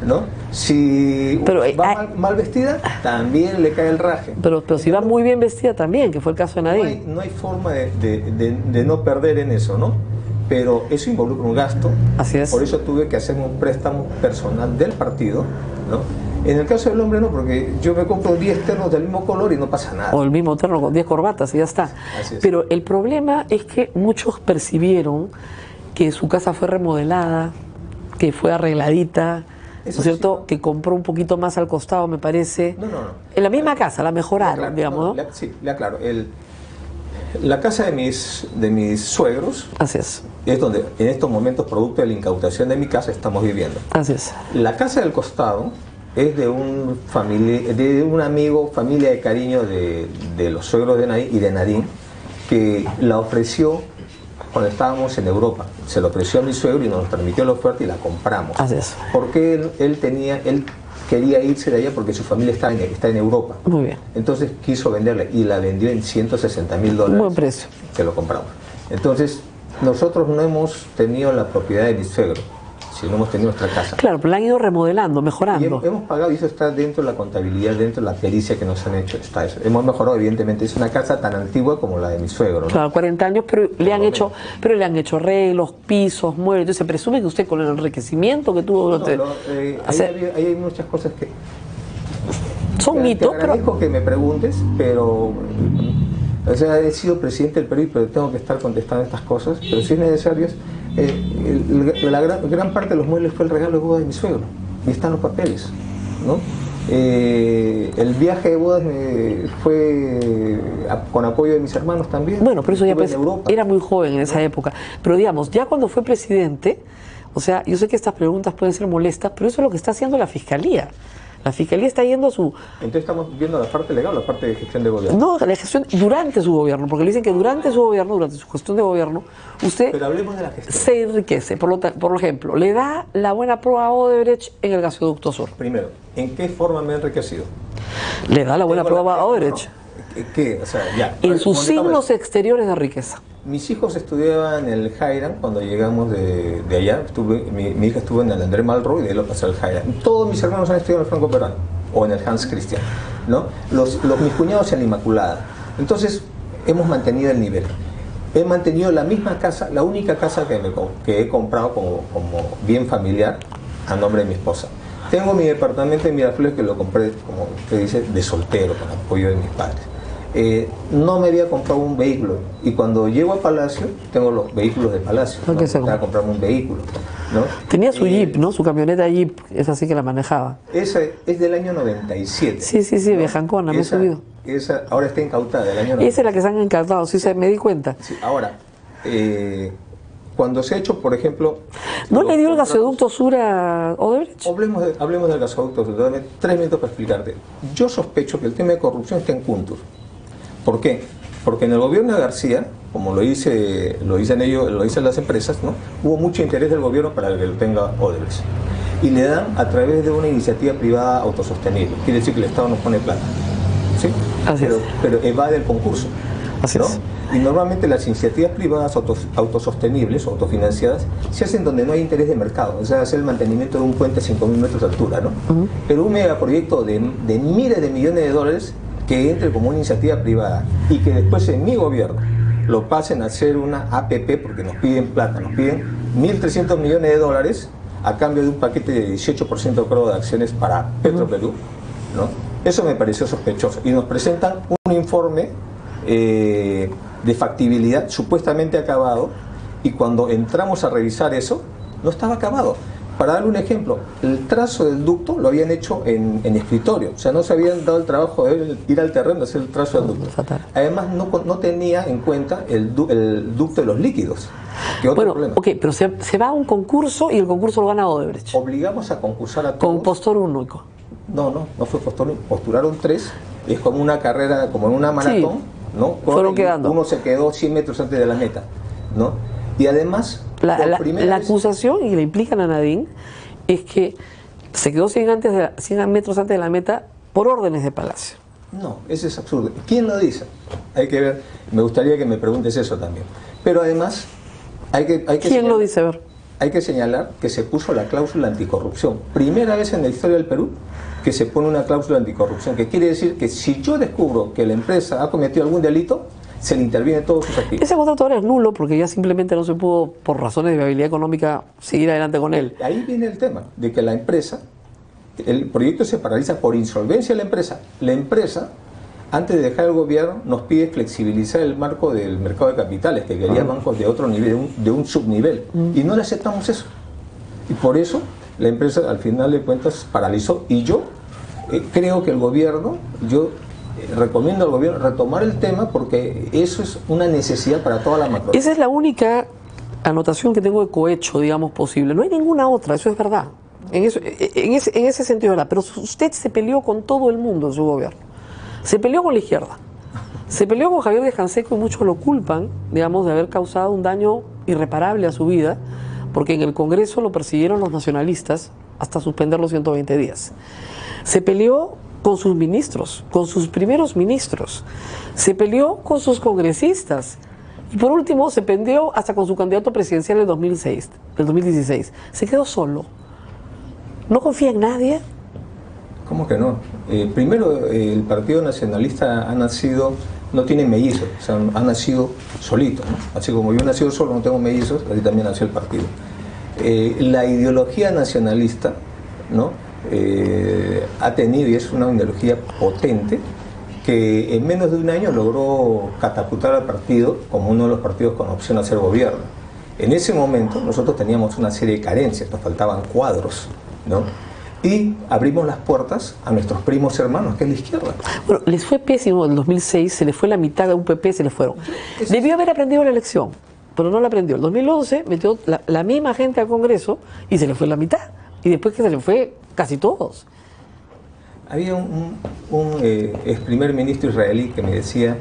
¿no? Si va mal vestida, también le cae el raje. Pero si va muy bien vestida también, que fue el caso de Nadine. No hay forma de no perder en eso, ¿no? Pero eso involucra un gasto. Así es. Por eso tuve que hacer un préstamo personal del partido, ¿no? En el caso del hombre no, porque yo me compro 10 ternos del mismo color y no pasa nada. O el mismo terno con 10 corbatas y ya está. Así es. Pero el problema es que muchos percibieron que su casa fue remodelada, que fue arregladita, ¿no es cierto? Sí. Que compró un poquito más al costado, me parece. No. En la misma casa, la mejoraron, digamos, ¿no? Sí, le aclaro. La casa de mis suegros. Así es. Es donde en estos momentos, producto de la incautación de mi casa, estamos viviendo. Así es. La casa del costado es de un amigo, familia de cariño de los suegros de Nadine y de Nadine, que la ofreció cuando estábamos en Europa. Se lo ofreció a mi suegro y nos permitió la oferta y la compramos. Así es. Porque él quería irse de allá porque su familia está en Europa. Muy bien. Entonces quiso venderla y la vendió en $160,000. Un buen precio. Se lo compramos. Entonces, nosotros no hemos tenido la propiedad de mi suegro, sino hemos tenido nuestra casa. Claro, pero la han ido remodelando, mejorando. Y hemos pagado, y eso está dentro de la contabilidad, dentro de la pericia que nos han hecho. Está eso. Hemos mejorado, evidentemente. Es una casa tan antigua como la de mi suegro, ¿no? Claro, 40 años, pero le han hecho arreglos, pisos, muebles. Entonces se presume que usted con el enriquecimiento que tuvo... ahí hay muchas cosas que... Son mitos, pero... Te agradezco que me preguntes, pero... O sea, he sido presidente del Perú, pero tengo que estar contestando estas cosas. Pero si es necesario, La gran parte de los muebles fue el regalo de boda de mi suegro, y están los papeles, ¿no? El viaje de bodas fue con apoyo de mis hermanos también. Bueno, pero eso ya pues, Europa. era muy joven en esa época. Pero digamos, ya cuando fue presidente, o sea, yo sé que estas preguntas pueden ser molestas, pero eso es lo que está haciendo la Fiscalía. La Fiscalía está yendo a su... Entonces estamos viendo la parte legal o la parte de gestión de gobierno. No, la gestión durante su gobierno, porque le dicen que durante su gobierno, durante su gestión de gobierno, usted Pero hablemos de la gestión. se enriquece. Por ejemplo, le da la buena prueba a Odebrecht en el gasoducto sur. Primero, ¿en qué forma me he enriquecido? Le da la buena prueba a Odebrecht. ¿Qué? O sea, ya. En sus signos exteriores de riqueza. Mis hijos estudiaban en el Jairan cuando llegamos de allá. Mi hija estuvo en el André Malraux y de ahí lo pasó al Jairan. Todos mis hermanos han estudiado en el Franco Peruano o en el Hans Christian, ¿no? Mis cuñados en la Inmaculada. Entonces, hemos mantenido el nivel. He mantenido la misma casa, la única casa que he comprado como bien familiar a nombre de mi esposa. Tengo mi departamento en Miraflores que lo compré, como se dice, de soltero, con apoyo de mis padres. No me había comprado un vehículo y cuando llego a Palacio tengo los vehículos de Palacio, ¿no? Para comprarme un vehículo, ¿no? Tenía su Jeep, ¿no? Su camioneta Jeep, es así que la manejaba. Esa es del año 97. Sí, ¿no? Viajancona, me he subido. Esa ahora está incautada, del año 97. Esa es la que se han incautado, sí, me di cuenta. Sí, ahora, cuando se ha hecho, por ejemplo... ¿No le dio el gasoducto sur a Odebrecht? Hablemos del gasoducto sur, dame 3 minutos para explicarte. Yo sospecho que el tema de corrupción está en Cuntur. ¿Por qué? Porque en el gobierno de García, como lo dicen las empresas, ¿no? Hubo mucho interés del gobierno para que lo tenga Odebrecht. Y le dan a través de una iniciativa privada autosostenible. Quiere decir que el Estado no pone plata, ¿sí? Pero evade el concurso. Así ¿no? es. Y normalmente las iniciativas privadas autosostenibles, autofinanciadas, se hacen donde no hay interés de mercado. O sea, hacer el mantenimiento de un puente a 5.000 metros de altura, ¿no? Pero un megaproyecto de miles de millones de dólares que entre como una iniciativa privada y que después en mi gobierno lo pasen a hacer una APP porque nos piden plata, nos piden 1.300 millones de dólares a cambio de un paquete de 18% creo de acciones para Petroperú, ¿no? Eso me pareció sospechoso y nos presentan un informe de factibilidad supuestamente acabado y cuando entramos a revisar eso no estaba acabado. Para darle un ejemplo, el trazo del ducto lo habían hecho en escritorio, o sea, no se habían dado el trabajo de ir al terreno a hacer el trazo del ducto. Además, no tenía en cuenta el ducto de los líquidos. ¿Qué otro problema? Ok, pero se va a un concurso y el concurso lo gana Odebrecht. Obligamos a concursar a todos. Con postor único. No fue postor único, postularon 3, es como una carrera, como en una maratón, sí, ¿no? Fueron quedando. Uno se quedó 100 metros antes de la meta, ¿no? Y además... La acusación, y le implican a Nadine, es que se quedó 100 metros antes de la meta por órdenes de Palacio. No, eso es absurdo. ¿Quién lo dice? Hay que ver, me gustaría que me preguntes eso también. Pero además, hay que ¿Quién lo dice? A ver. Hay que señalar que se puso la cláusula anticorrupción. Primera vez en la historia del Perú que se pone una cláusula anticorrupción, que quiere decir que si yo descubro que la empresa ha cometido algún delito, se le interviene todos sus activos. Ese contrato ahora es nulo porque ya simplemente no se pudo, por razones de viabilidad económica, seguir adelante con él. Ahí viene el tema, de que la empresa, el proyecto se paraliza por insolvencia de la empresa. La empresa, antes de dejar el gobierno, nos pide flexibilizar el marco del mercado de capitales, que quería bancos de otro nivel, de un subnivel, y no le aceptamos eso. Y por eso la empresa, al final de cuentas, paralizó. Y yo creo que el gobierno, recomiendo al gobierno retomar el tema porque eso es una necesidad para toda la macro. Esa es la única anotación que tengo de cohecho, digamos, posible. No hay ninguna otra, eso es verdad. En ese sentido es verdad. Pero usted se peleó con todo el mundo en su gobierno. Se peleó con la izquierda. Se peleó con Javier de Canseco y muchos lo culpan, digamos, de haber causado un daño irreparable a su vida, porque en el Congreso lo persiguieron los nacionalistas hasta suspender los 120 días. Se peleó con sus ministros, con sus primeros ministros, se peleó con sus congresistas y por último se peleó hasta con su candidato presidencial del 2016. Se quedó solo. ¿No confía en nadie? ¿Cómo que no? Primero, el Partido Nacionalista no tiene mellizos, o sea, ha nacido solito, ¿no? Así como yo he nacido solo, no tengo mellizos, así también nació el partido. La ideología nacionalista, ¿no? Ha tenido, y es una ideología potente, que en menos de un año logró catapultar al partido como uno de los partidos con opción a ser gobierno. En ese momento nosotros teníamos una serie de carencias, nos faltaban cuadros, ¿no? Y abrimos las puertas a nuestros primos hermanos, que es la izquierda. Bueno, les fue pésimo en el 2006, se les fue la mitad de UPP, se les fueron. Debió haber aprendido la elección, pero no la aprendió. En 2011 metió la misma gente al Congreso y se le fue la mitad. Y después que se le fue casi todos. Había un ex primer ministro israelí que me decía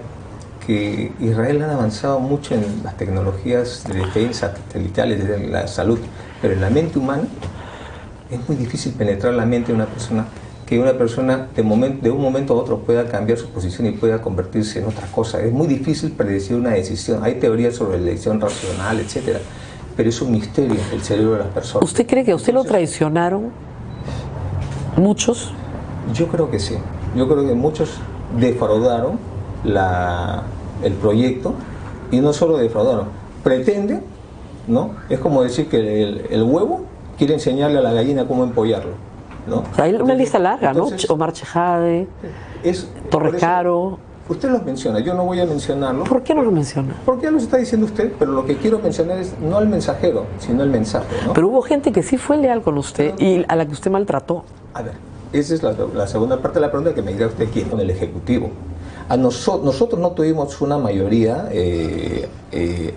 que Israel ha avanzado mucho en las tecnologías de defensa satelitales, de la salud, pero en la mente humana es muy difícil penetrar la mente de una persona, que una persona de un momento a otro pueda cambiar su posición y pueda convertirse en otra cosa. Es muy difícil predecir una decisión. Hay teorías sobre la elección racional, etcétera, pero es un misterio el cerebro de las personas. ¿Usted cree que a usted lo traicionaron muchos? Yo creo que sí. Yo creo que muchos defraudaron el proyecto, y no solo defraudaron, pretenden, ¿no? Es como decir que el huevo quiere enseñarle a la gallina cómo empollarlo, ¿no? O sea, hay una lista larga, ¿no? Omar Chejade, Torres Caro. Usted los menciona, yo no voy a mencionarlos. ¿Por qué no lo menciona? Porque ya los está diciendo usted, pero lo que quiero mencionar es no al mensajero, sino el mensaje, ¿no? Pero hubo gente que sí fue leal con usted y a la que usted maltrató. A ver, esa es la segunda parte de la pregunta, que me dirá usted quién, con el Ejecutivo. Nosotros no tuvimos una mayoría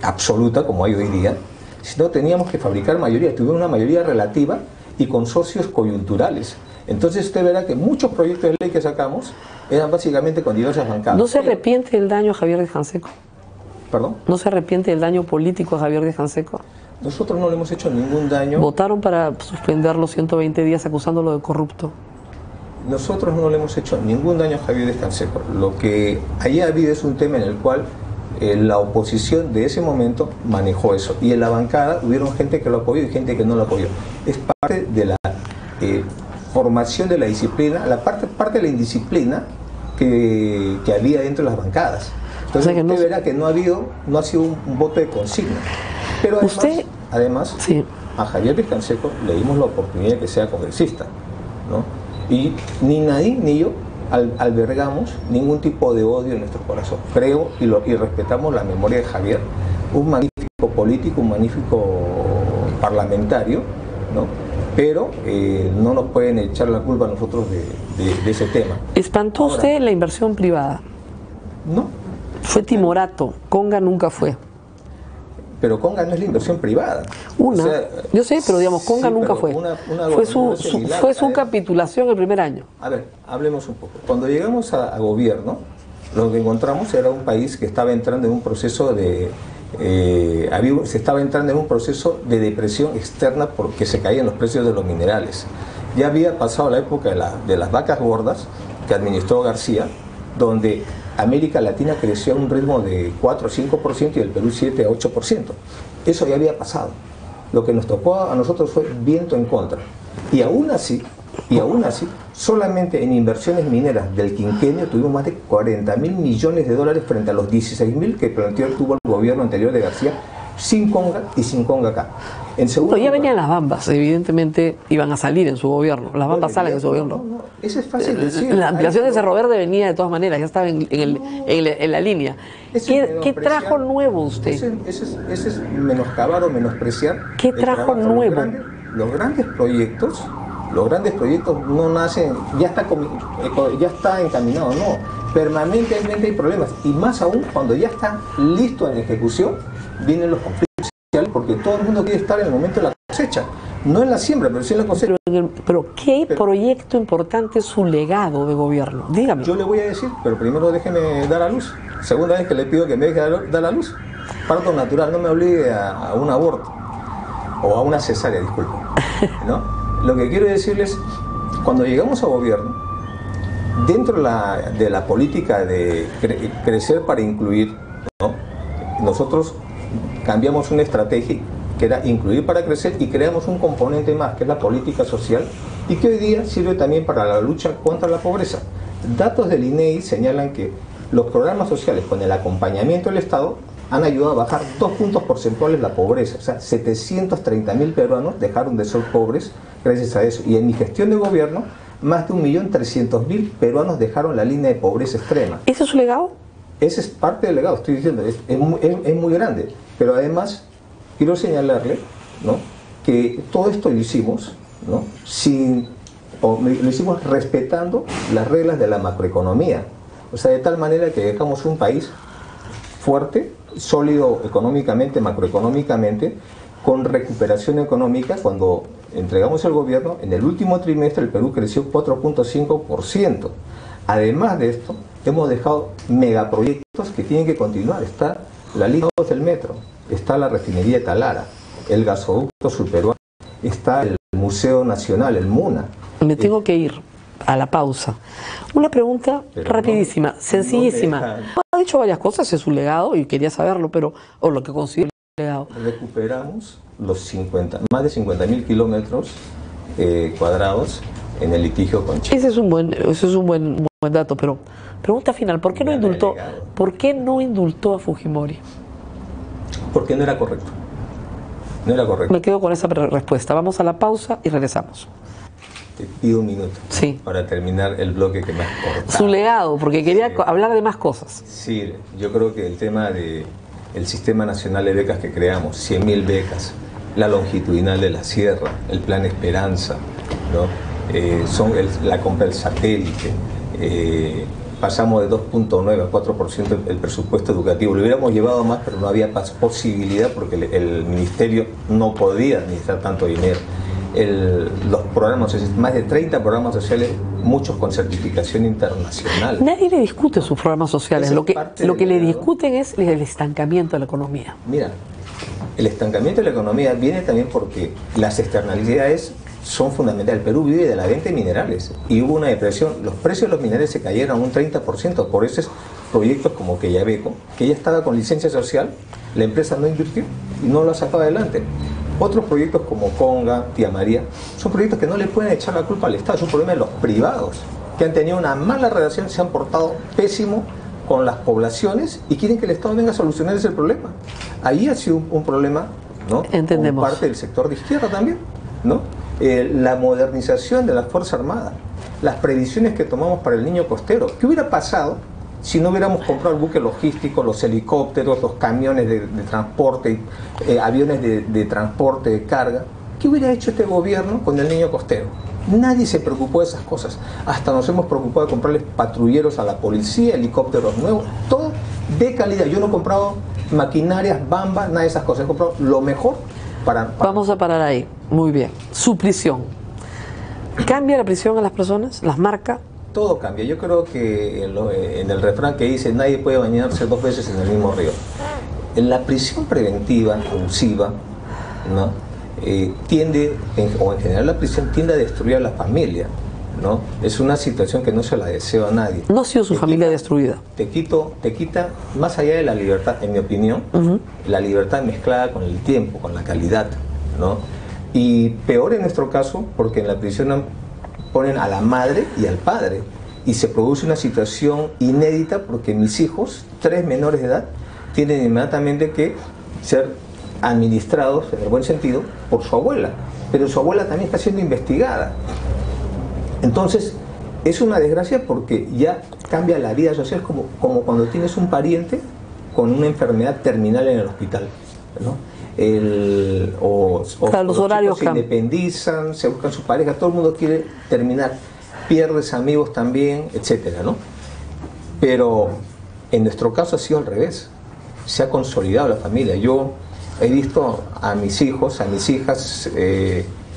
absoluta como hay hoy día, sino teníamos que fabricar mayoría. Tuvimos una mayoría relativa y con socios coyunturales. Entonces usted verá que muchos proyectos de ley que sacamos eran básicamente con diversas bancadas. ¿No se arrepiente del daño a Javier Díaz Canseco? ¿Perdón? ¿No se arrepiente del daño político a Javier Díaz Canseco? Nosotros no le hemos hecho ningún daño. Votaron para suspender los 120 días acusándolo de corrupto. Nosotros no le hemos hecho ningún daño a Javier Díaz Canseco. Lo que allí ha habido es un tema en el cual la oposición de ese momento manejó eso. Y en la bancada hubieron gente que lo apoyó y gente que no lo apoyó. Es parte de la formación de la disciplina, parte de la indisciplina que había dentro de las bancadas. Entonces, o sea, usted verá que no ha sido un voto de consigna. Pero además sí, a Javier Díaz Canseco le dimos la oportunidad de que sea congresista, ¿no? Y ni Nadine ni yo albergamos ningún tipo de odio en nuestro corazón. Creo y respetamos la memoria de Javier, un magnífico político, un magnífico parlamentario, ¿no? Pero no nos pueden echar la culpa a nosotros de ese tema. ¿Espantó usted la inversión privada? No. Fue timorato, Conga nunca fue. Pero Conga no es la inversión privada. O sea, yo sé, pero digamos, Conga nunca fue. Fue su capitulación el primer año. A ver, hablemos un poco. Cuando llegamos a gobierno, lo que encontramos era un país que estaba entrando en un proceso se estaba entrando en un proceso de depresión externa porque se caían los precios de los minerales. Ya había pasado la época de las vacas gordas que administró García, donde América Latina creció a un ritmo de 4 o 5% y el Perú 7 a 8%. Eso ya había pasado. Lo que nos tocó a nosotros fue viento en contra. Y aún así, solamente en inversiones mineras del quinquenio tuvimos más de 40.000 millones de dólares frente a los 16.000 que tuvo el gobierno anterior de García, sin Conga y sin Conga acá. En segundo ya venían las Bambas, evidentemente iban a salir en su gobierno. Las Bambas salen en su gobierno. No, eso es fácil decir. La ampliación de Cerro Verde venía de todas maneras, ya estaba en la línea. ¿Qué trajo nuevo usted? Ese es menoscabar o menospreciar. ¿Qué trajo nuevo? Los grandes proyectos no nacen, ya está encaminado, no. Permanentemente hay problemas. Y más aún cuando ya está listo en ejecución, vienen los conflictos sociales, porque todo el mundo quiere estar en el momento de la cosecha. No en la siembra, pero sí en la cosecha. Pero ¿qué proyecto importante es su legado de gobierno? Dígame. Yo le voy a decir, pero primero déjeme dar a luz. Segunda vez que le pido que me deje dar a luz. Parto natural, no me obligue a un aborto. O a una cesárea, disculpe, ¿no? Lo que quiero decirles, cuando llegamos a gobierno, dentro de la política de crecer para incluir, ¿no? Nosotros cambiamos una estrategia que era incluir para crecer y creamos un componente más, que es la política social, y que hoy día sirve también para la lucha contra la pobreza. Datos del INEI señalan que los programas sociales con el acompañamiento del Estado han ayudado a bajar 2 puntos porcentuales la pobreza. O sea, 730.000 peruanos dejaron de ser pobres gracias a eso. Y en mi gestión de gobierno, más de 1.300.000 peruanos dejaron la línea de pobreza extrema. ¿Ese es su legado? Ese es parte del legado, estoy diciendo, es muy grande. Pero además, quiero señalarle, ¿no?, que todo esto lo hicimos, ¿no?, lo hicimos respetando las reglas de la macroeconomía. O sea, de tal manera que dejamos un país fuerte, sólido económicamente, macroeconómicamente, con recuperación económica. Cuando entregamos el gobierno, en el último trimestre el Perú creció 4.5%. Además de esto, hemos dejado megaproyectos que tienen que continuar. Está la línea 2 del metro, está la refinería Talara, el gasoducto subperuano, está el Museo Nacional, el MUNA. Me tengo que ir a la pausa. Una pregunta rapidísima, sencillísima. Ha dicho varias cosas, es su legado y quería saberlo, pero o lo que considero legado. Recuperamos los más de 50.000 kilómetros cuadrados en el litigio con Chile. Ese es un buen dato, pero pregunta final, ¿por qué no indultó a Fujimori? Porque no era correcto. No era correcto. Me quedo con esa respuesta. Vamos a la pausa y regresamos. Te pido un minuto, sí, para terminar el bloque que me has cortado. Su legado, porque quería hablar de más cosas. Sí, yo creo que el tema del Sistema Nacional de Becas que creamos, 100.000 becas, la longitudinal de la sierra, el Plan Esperanza, ¿no?, la compra del satélite, pasamos de 2.9 a 4% el presupuesto educativo. Lo hubiéramos llevado más, pero no había posibilidad porque el ministerio no podía administrar tanto dinero. Los programas, más de 30 programas sociales, muchos con certificación internacional. Nadie le discute sus programas sociales, lo que le discuten es el estancamiento de la economía. Mira, el estancamiento de la economía viene también porque las externalidades son fundamentales. El Perú vive de la venta de minerales y hubo una depresión, los precios de los minerales se cayeron un 30%, por esos proyectos como Quellaveco, que ya estaba con licencia social, la empresa no invirtió y no lo sacó adelante. Otros proyectos como Conga, Tía María, son proyectos que no le pueden echar la culpa al Estado, es un problema de los privados, que han tenido una mala relación, se han portado pésimo con las poblaciones y quieren que el Estado venga a solucionar ese problema. Ahí ha sido un problema, ¿no?, entendemos, por parte del sector de izquierda también, ¿no? La modernización de la Fuerza Armada, las previsiones que tomamos para el niño costero. ¿Qué hubiera pasado si no hubiéramos comprado el buque logístico, los helicópteros, los camiones de transporte, aviones de transporte de carga? ¿Qué hubiera hecho este gobierno con el niño costero? Nadie se preocupó de esas cosas. Hasta nos hemos preocupado de comprarles patrulleros a la policía, helicópteros nuevos, todo de calidad. Yo no he comprado maquinarias, bambas, nada de esas cosas. He comprado lo mejor para... Vamos a parar ahí. Muy bien. Su prisión. ¿Cambia la prisión a las personas? ¿Las marca? Todo cambia. Yo creo que en el refrán que dice nadie puede bañarse 2 veces en el mismo río. En la prisión preventiva, abusiva, ¿no?, tiende, o en general la prisión tiende a destruir a la familia, ¿no? Es una situación que no se la deseo a nadie. No ha sido su familia destruida. Te quita, más allá de la libertad, en mi opinión, la libertad mezclada con el tiempo, con la calidad, ¿no? Y peor en nuestro caso, porque en la prisión ponen a la madre y al padre, y se produce una situación inédita porque mis hijos, 3 menores de edad, tienen inmediatamente que ser administrados, en el buen sentido, por su abuela, pero su abuela también está siendo investigada. Entonces, es una desgracia porque ya cambia la vida social, como cuando tienes un pariente con una enfermedad terminal en el hospital, ¿no? Los horarios se independizan, se buscan su pareja, todo el mundo quiere terminar, pierdes amigos también, etcétera, ¿no? Pero en nuestro caso ha sido al revés, se ha consolidado la familia. Yo he visto a mis hijos, a mis hijas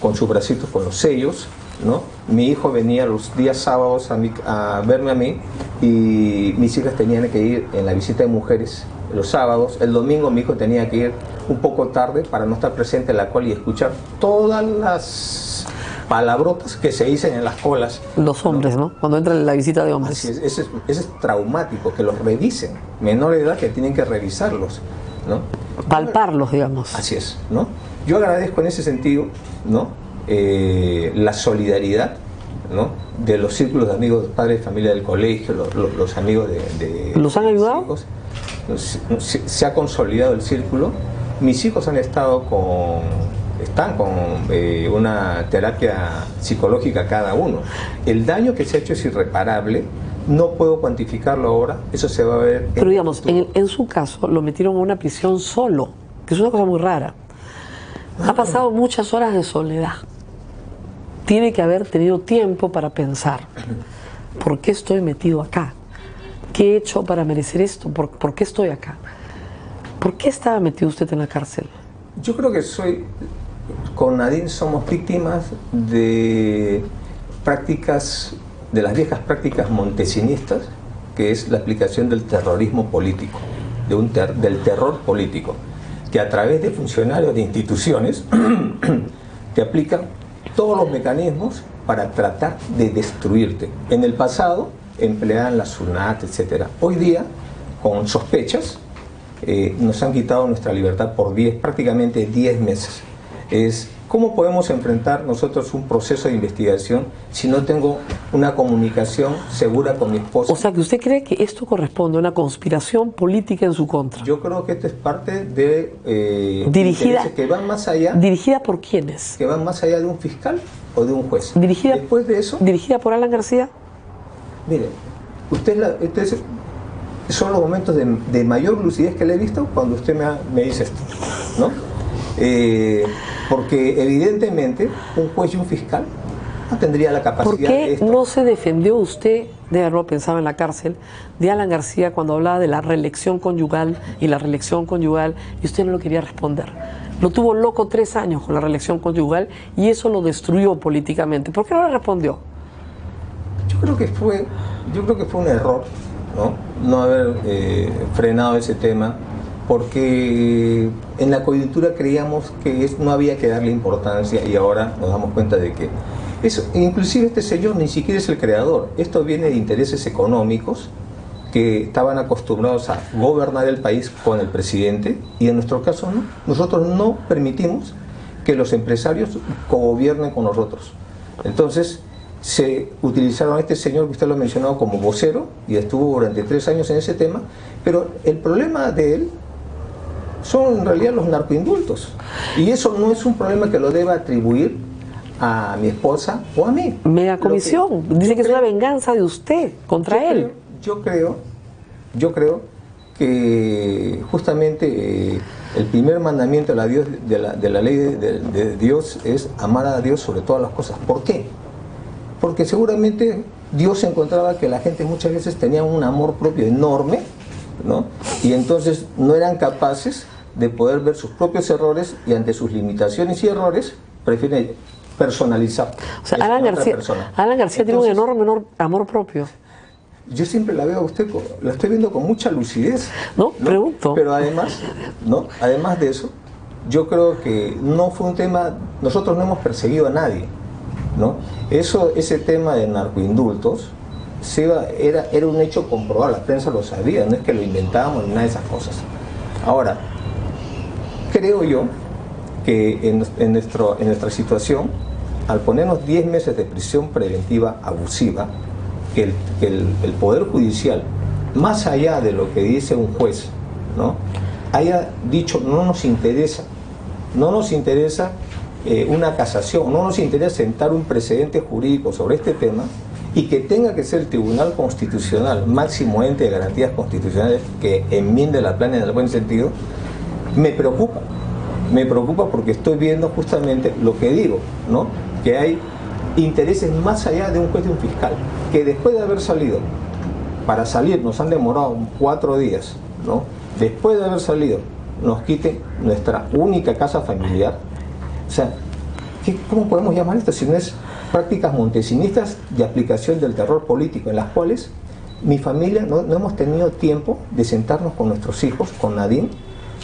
con sus bracitos con los sellos, ¿no? Mi hijo venía los días sábados a verme a mí y mis hijas tenían que ir en la visita de mujeres los sábados. El domingo mi hijo tenía que ir un poco tarde para no estar presente en la cola y escuchar todas las palabrotas que se dicen en las colas. Los hombres, ¿no? Cuando entra la visita de hombres. Así es, ese es traumático, que los revisen. Menores de edad que tienen que revisarlos, ¿no? Palparlos, digamos. Así es, ¿no? Yo agradezco en ese sentido, ¿no?, la solidaridad, ¿no?, de los círculos de amigos, padres de familia del colegio, los amigos de ¿Los han ayudado? Hijos. Se ha consolidado el círculo. Mis hijos están con una terapia psicológica cada uno. El daño que se ha hecho es irreparable. No puedo cuantificarlo ahora, eso se va a ver. Pero digamos, en su caso lo metieron a una prisión solo, que es una cosa muy rara. Ha pasado muchas horas de soledad. Tiene que haber tenido tiempo para pensar, ¿por qué estoy metido acá? ¿Qué he hecho para merecer esto? ¿Por qué estoy acá? ¿Por qué estaba metido usted en la cárcel? Yo creo que con Nadine somos víctimas de prácticas, de las viejas prácticas montesinistas, que es la aplicación del terrorismo político, del terror político, que a través de funcionarios de instituciones te aplican todos los mecanismos para tratar de destruirte. En el pasado empleaban la SUNAT, etc. Hoy día, con sospechas, nos han quitado nuestra libertad por prácticamente 10 meses. ¿Cómo podemos enfrentar nosotros un proceso de investigación si no tengo una comunicación segura con mi esposa? O sea, que usted cree que esto corresponde a una conspiración política en su contra. Yo creo que esto es parte de dirigida, que van más allá. ¿Dirigida por quiénes? Que van más allá de un fiscal o de un juez. Después de eso, ¿dirigida por Alan García? Mire, son los momentos de mayor lucidez que le he visto cuando usted me dice esto, ¿no? Porque evidentemente un juez y un fiscal no tendría la capacidad. ¿Por qué no se defendió usted, de haberlo pensado en la cárcel, de Alan García cuando hablaba de la reelección conyugal y la reelección conyugal y usted no lo quería responder? Lo tuvo loco 3 años con la reelección conyugal y eso lo destruyó políticamente. ¿Por qué no le respondió? Yo creo que fue un error, no haber frenado ese tema, porque en la coyuntura creíamos que no había que darle importancia y ahora nos damos cuenta de que inclusive este señor ni siquiera es el creador. Esto viene de intereses económicos que estaban acostumbrados a gobernar el país con el presidente y en nuestro caso no. Nosotros no permitimos que los empresarios cogobiernen con nosotros. Entonces se utilizaron a este señor que usted lo ha mencionado como vocero y estuvo durante 3 años en ese tema, pero el problema de él son en realidad los narcoindultos y eso no es un problema que lo deba atribuir a mi esposa o a mí. Mega comisión, dice que es una venganza de usted contra él. Yo creo que justamente el primer mandamiento de la ley de Dios es amar a Dios sobre todas las cosas. ¿Por qué? Porque seguramente Dios encontraba que la gente muchas veces tenía un amor propio enorme, ¿no? Y entonces no eran capaces de poder ver sus propios errores y ante sus limitaciones y errores prefieren personalizar. O sea, Alan García tiene un enorme amor propio. Yo siempre la veo a usted, la estoy viendo con mucha lucidez. ¿No? Pregunto. Pero además de eso, yo creo que no fue un tema, nosotros no hemos perseguido a nadie, ¿no? Ese tema de narcoindultos era un hecho comprobado, la prensa lo sabía, no es que lo inventábamos ni nada de esas cosas. Ahora, creo yo que en nuestra situación, al ponernos 10 meses de prisión preventiva abusiva, que el Poder Judicial, más allá de lo que dice un juez, ¿no?, haya dicho no nos interesa una casación, no nos interesa sentar un precedente jurídico sobre este tema y que tenga que ser el Tribunal Constitucional, máximo ente de garantías constitucionales, que enmiende la plana en el buen sentido, me preocupa porque estoy viendo justamente lo que digo, ¿no?, que hay intereses más allá de un juez y un fiscal, que después de haber salido, para salir nos han demorado 4 días, ¿no?, después de haber salido nos quiten nuestra única casa familiar. O sea, ¿cómo podemos llamar esto si no es prácticas montesinistas de aplicación del terror político, en las cuales mi familia no hemos tenido tiempo de sentarnos con nuestros hijos, con Nadine,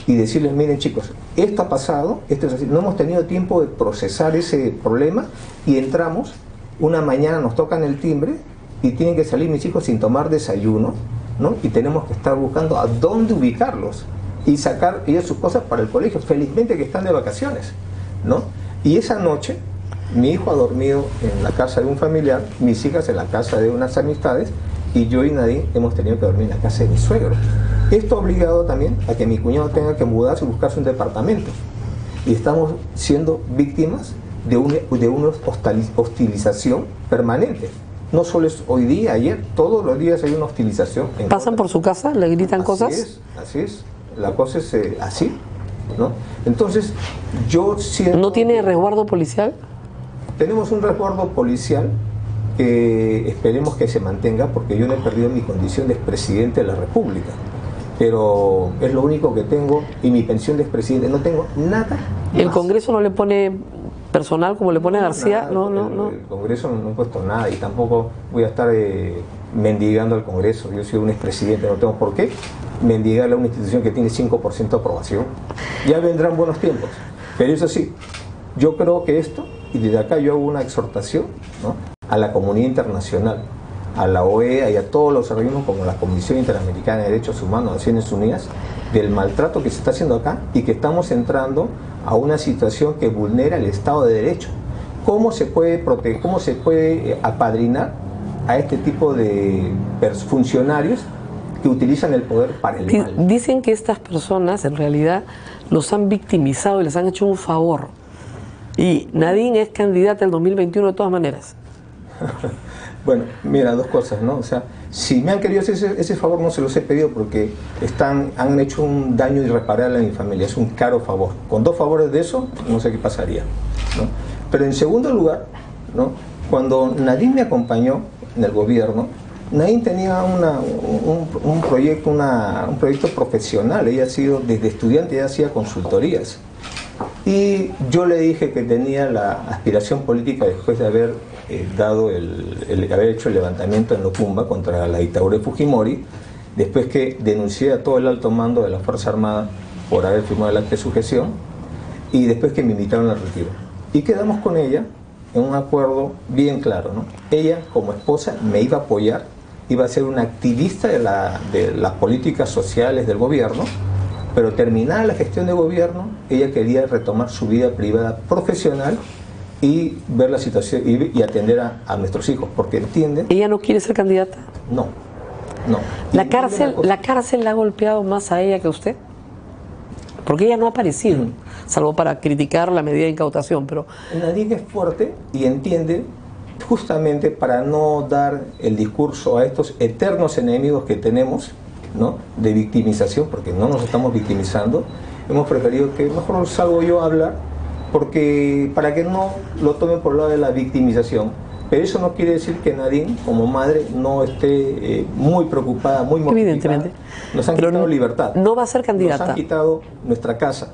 y decirles, miren chicos, esto ha pasado, esto es así. No hemos tenido tiempo de procesar ese problema y entramos, una mañana nos tocan el timbre y tienen que salir mis hijos sin tomar desayuno, ¿no?, y tenemos que estar buscando a dónde ubicarlos y sacar ellos sus cosas para el colegio, felizmente que están de vacaciones, ¿no? Y esa noche mi hijo ha dormido en la casa de un familiar, mis hijas en la casa de unas amistades y yo y Nadine hemos tenido que dormir en la casa de mi suegro. Esto ha obligado también a que mi cuñado tenga que mudarse y buscarse un departamento. Y estamos siendo víctimas de una hostilización permanente. No solo es hoy día, ayer, todos los días hay una hostilización. ¿Pasan por su casa? ¿Le gritan cosas? Así es. La cosa es así. ¿no? Entonces, yo siento... ¿No tiene resguardo policial? Tenemos un resguardo policial que esperemos que se mantenga, porque yo no he perdido mi condición de expresidente de la República, pero es lo único que tengo, y mi pensión de expresidente, no tengo nada más. ¿El Congreso no le pone personal como le pone a García? No. El Congreso no he puesto nada, y tampoco voy a estar mendigando al Congreso. Yo soy un expresidente, no tengo por qué mendigarle a una institución que tiene 5% de aprobación. Ya vendrán buenos tiempos, pero eso sí, yo creo que esto, y desde acá yo hago una exhortación, ¿no?, a la comunidad internacional, a la OEA y a todos los organismos como la Comisión Interamericana de Derechos Humanos, Naciones Unidas, del maltrato que se está haciendo acá y que estamos entrando a una situación que vulnera el Estado de Derecho. ¿Cómo se puede proteger, cómo se puede apadrinar a este tipo de funcionarios que utilizan el poder para el mal? Dicen que estas personas en realidad los han victimizado y les han hecho un favor. Y Nadine es candidata al 2021 de todas maneras. Bueno, mira, dos cosas, ¿no? O sea, si me han querido hacer ese favor, no se los he pedido porque han hecho un daño irreparable a mi familia. Es un caro favor. Con dos favores de eso, no sé qué pasaría, ¿no? Pero en segundo lugar, ¿no?, cuando Nadine me acompañó en el gobierno, Nadine tenía un proyecto profesional. Ella ha sido, desde estudiante, ella hacía consultorías. Y yo le dije que tenía la aspiración política, después de haber haber hecho el levantamiento en Locumba contra la dictadura de Fujimori, después que denuncié a todo el alto mando de la Fuerza Armada por haber firmado el acta de sujeción, y después que me invitaron al retiro. Y quedamos con ella en un acuerdo bien claro, ¿no? Ella, como esposa, me iba a apoyar, iba a ser una activista de las políticas sociales del gobierno, pero terminada la gestión de gobierno, ella quería retomar su vida privada profesional y ver la situación y atender a nuestros hijos, porque entienden... ¿Ella no quiere ser candidata? No. ¿La cárcel la ha golpeado más a ella que a usted? Porque ella no ha aparecido, salvo para criticar la medida de incautación, pero... Nadine es fuerte y entiende, justamente para no dar el discurso a estos eternos enemigos que tenemos, ¿no?, de victimización, porque no nos estamos victimizando. Hemos preferido que mejor salgo yo a hablar, porque para que no lo tomen por el lado de la victimización. Pero eso no quiere decir que Nadine, como madre, no esté muy preocupada, muy mortificada. Evidentemente. Nos han quitado libertad. No va a ser candidata. Nos han quitado nuestra casa.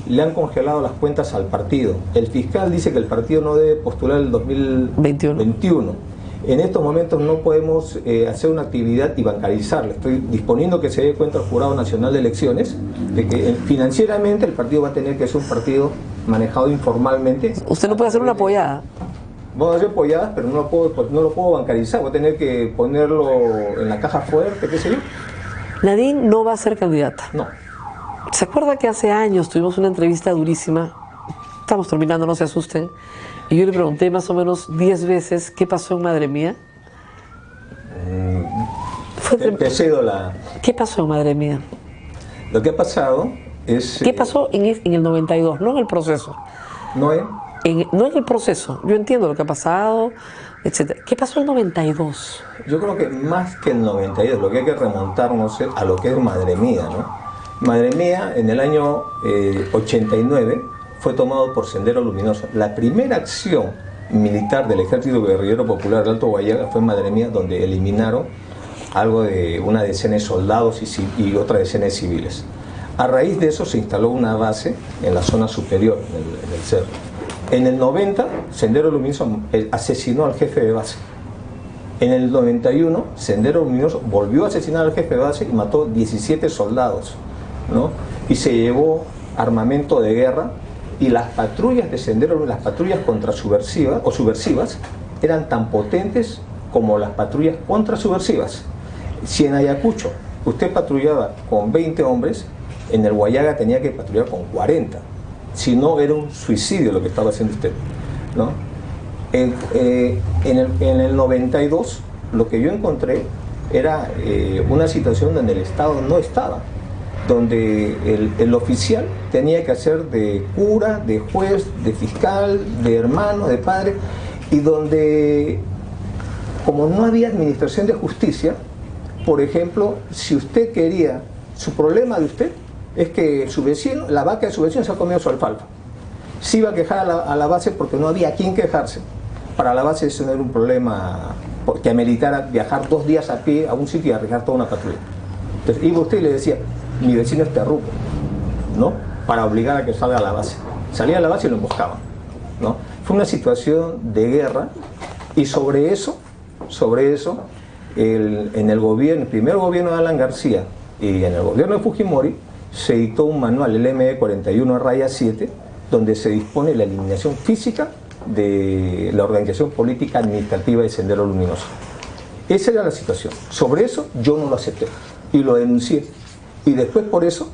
Le han congelado las cuentas al partido. El fiscal dice que el partido no debe postular el 2021. En estos momentos no podemos hacer una actividad y bancarizarla. Estoy disponiendo que se dé cuenta al Jurado Nacional de Elecciones de que financieramente el partido va a tener que ser un partido manejado informalmente. ¿Usted no puede hacer una apoyada? Vamos a hacer apoyadas, pero no lo puedo bancarizar. Voy a tener que ponerlo en la caja fuerte, qué sé yo. Nadine no va a ser candidata. No. ¿Se acuerda que hace años tuvimos una entrevista durísima? Estamos terminando, no se asusten. Y yo le pregunté más o menos 10 veces qué pasó en Madre Mía. ¿Qué pasó en Madre Mía? Lo que ha pasado es... ¿Qué pasó en el 92? No en el proceso. No en el proceso. Yo entiendo lo que ha pasado, etc. ¿Qué pasó en el 92? Yo creo que más que el 92, lo que hay que remontarnos es a lo que es Madre Mía, ¿no? Madre Mía, en el año 89, fue tomado por Sendero Luminoso. La primera acción militar del Ejército Guerrillero Popular del Alto Guayaga fue en Madre Mía, donde eliminaron algo de una decena de soldados y otra decena de civiles. A raíz de eso se instaló una base en la zona superior, en el cerro. En el 90, Sendero Luminoso asesinó al jefe de base. En el 91, Sendero Luminoso volvió a asesinar al jefe de base y mató 17 soldados, ¿no? Y se llevó armamento de guerra, y las patrullas de Sendero, las patrullas contrasubversivas o subversivas, eran tan potentes como las patrullas contrasubversivas. Si en Ayacucho usted patrullaba con 20 hombres, en el Guayaga tenía que patrullar con 40. Si no, era un suicidio lo que estaba haciendo usted, ¿no? En el 92, lo que yo encontré era una situación donde el Estado no estaba, donde el oficial tenía que hacer de cura, de juez, de fiscal, de hermano, de padre, y donde, como no había administración de justicia, por ejemplo, si usted quería, su problema de usted es que su vecino, la vaca de su vecino se ha comido su alfalfa. Se iba a quejar a la base porque no había quien quejarse. Para la base eso no era un problema que ameritara viajar 2 días a pie a un sitio y arriesgar toda una patrulla. Entonces iba usted y le decía, mi vecino es terruco, ¿no? Para obligar a que salga a la base. Salía a la base y lo emboscaban, ¿no? Fue una situación de guerra y sobre eso, en el gobierno, el primer gobierno de Alan García y en el gobierno de Fujimori se dictó un manual, el ME 41/7, donde se dispone la eliminación física de la organización política administrativa de Sendero Luminoso. Esa era la situación. Sobre eso yo no lo acepté y lo denuncié. Y después por eso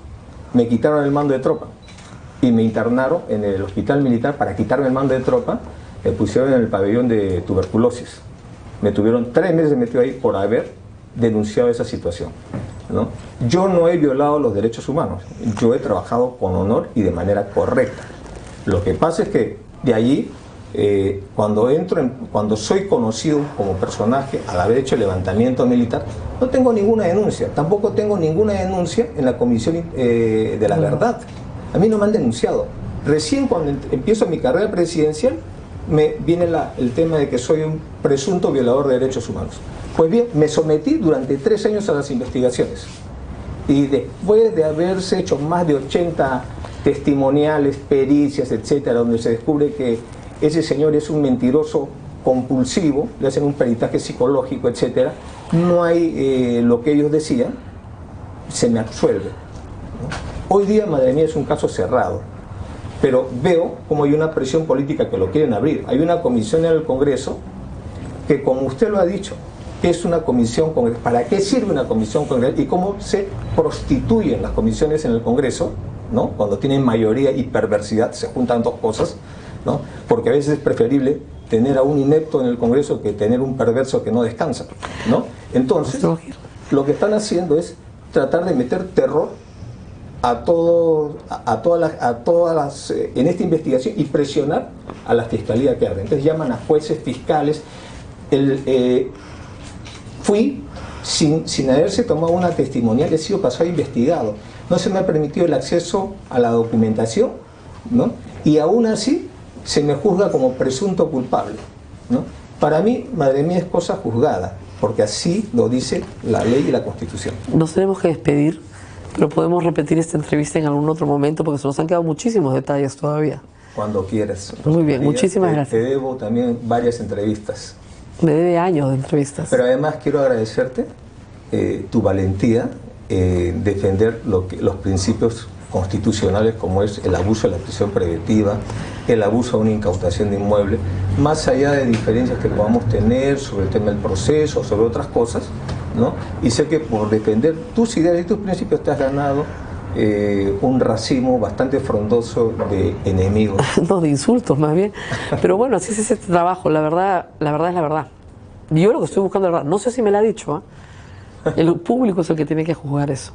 me quitaron el mando de tropa y me internaron en el hospital militar para quitarme el mando de tropa. Me pusieron en el pabellón de tuberculosis. Me tuvieron 3 meses metido ahí por haber denunciado esa situación, ¿no? Yo no he violado los derechos humanos. Yo he trabajado con honor y de manera correcta. Lo que pasa es que de allí, cuando soy conocido como personaje al haber hecho el levantamiento militar, no tengo ninguna denuncia. Tampoco tengo ninguna denuncia en la Comisión de la Verdad. A mí no me han denunciado. Recién cuando empiezo mi carrera presidencial, me viene el tema de que soy un presunto violador de derechos humanos. Pues bien, me sometí durante 3 años a las investigaciones. Y después de haberse hecho más de 80 testimoniales, pericias, etcétera, donde se descubre que ese señor es un mentiroso compulsivo, le hacen un peritaje psicológico, etcétera, no hay lo que ellos decían, se me absuelve, ¿no? Hoy día, madre mía, es un caso cerrado, pero veo como hay una presión política que lo quieren abrir. Hay una comisión en el Congreso que, como usted lo ha dicho, es una comisión congresal. ¿Para qué sirve una comisión congresal? Y cómo se prostituyen las comisiones en el Congreso, ¿no? Cuando tienen mayoría y perversidad, se juntan 2 cosas, ¿no? Porque a veces es preferible tener a un inepto en el Congreso que tener un perverso que no descansa, ¿no? Entonces, lo que están haciendo es tratar de meter terror a todas las en esta investigación y presionar a la fiscalía que arde. Entonces llaman a jueces, fiscales. Fui sin haberse tomado una testimonial, he sido pasado investigado. No se me ha permitido el acceso a la documentación, ¿no? Y aún así se me juzga como presunto culpable, ¿no? Para mí, madre mía, es cosa juzgada, porque así lo dice la ley y la Constitución. Nos tenemos que despedir, pero podemos repetir esta entrevista en algún otro momento porque se nos han quedado muchísimos detalles todavía. Cuando quieras. Muy bien, muchísimas gracias. Te debo también varias entrevistas. Me debe años de entrevistas. Pero además quiero agradecerte tu valentía en defender los principios constitucionales, como es el abuso de la prisión preventiva, el abuso de una incautación de inmueble, más allá de diferencias que podamos tener sobre el tema del proceso, sobre otras cosas, ¿no? Y sé que por defender tus ideas y tus principios te has ganado un racimo bastante frondoso de enemigos. No, de insultos más bien. Pero bueno, así es este trabajo. La verdad es la verdad. Yo lo que estoy buscando es la verdad. No sé si me la ha dicho, ¿eh? El público es el que tiene que juzgar eso.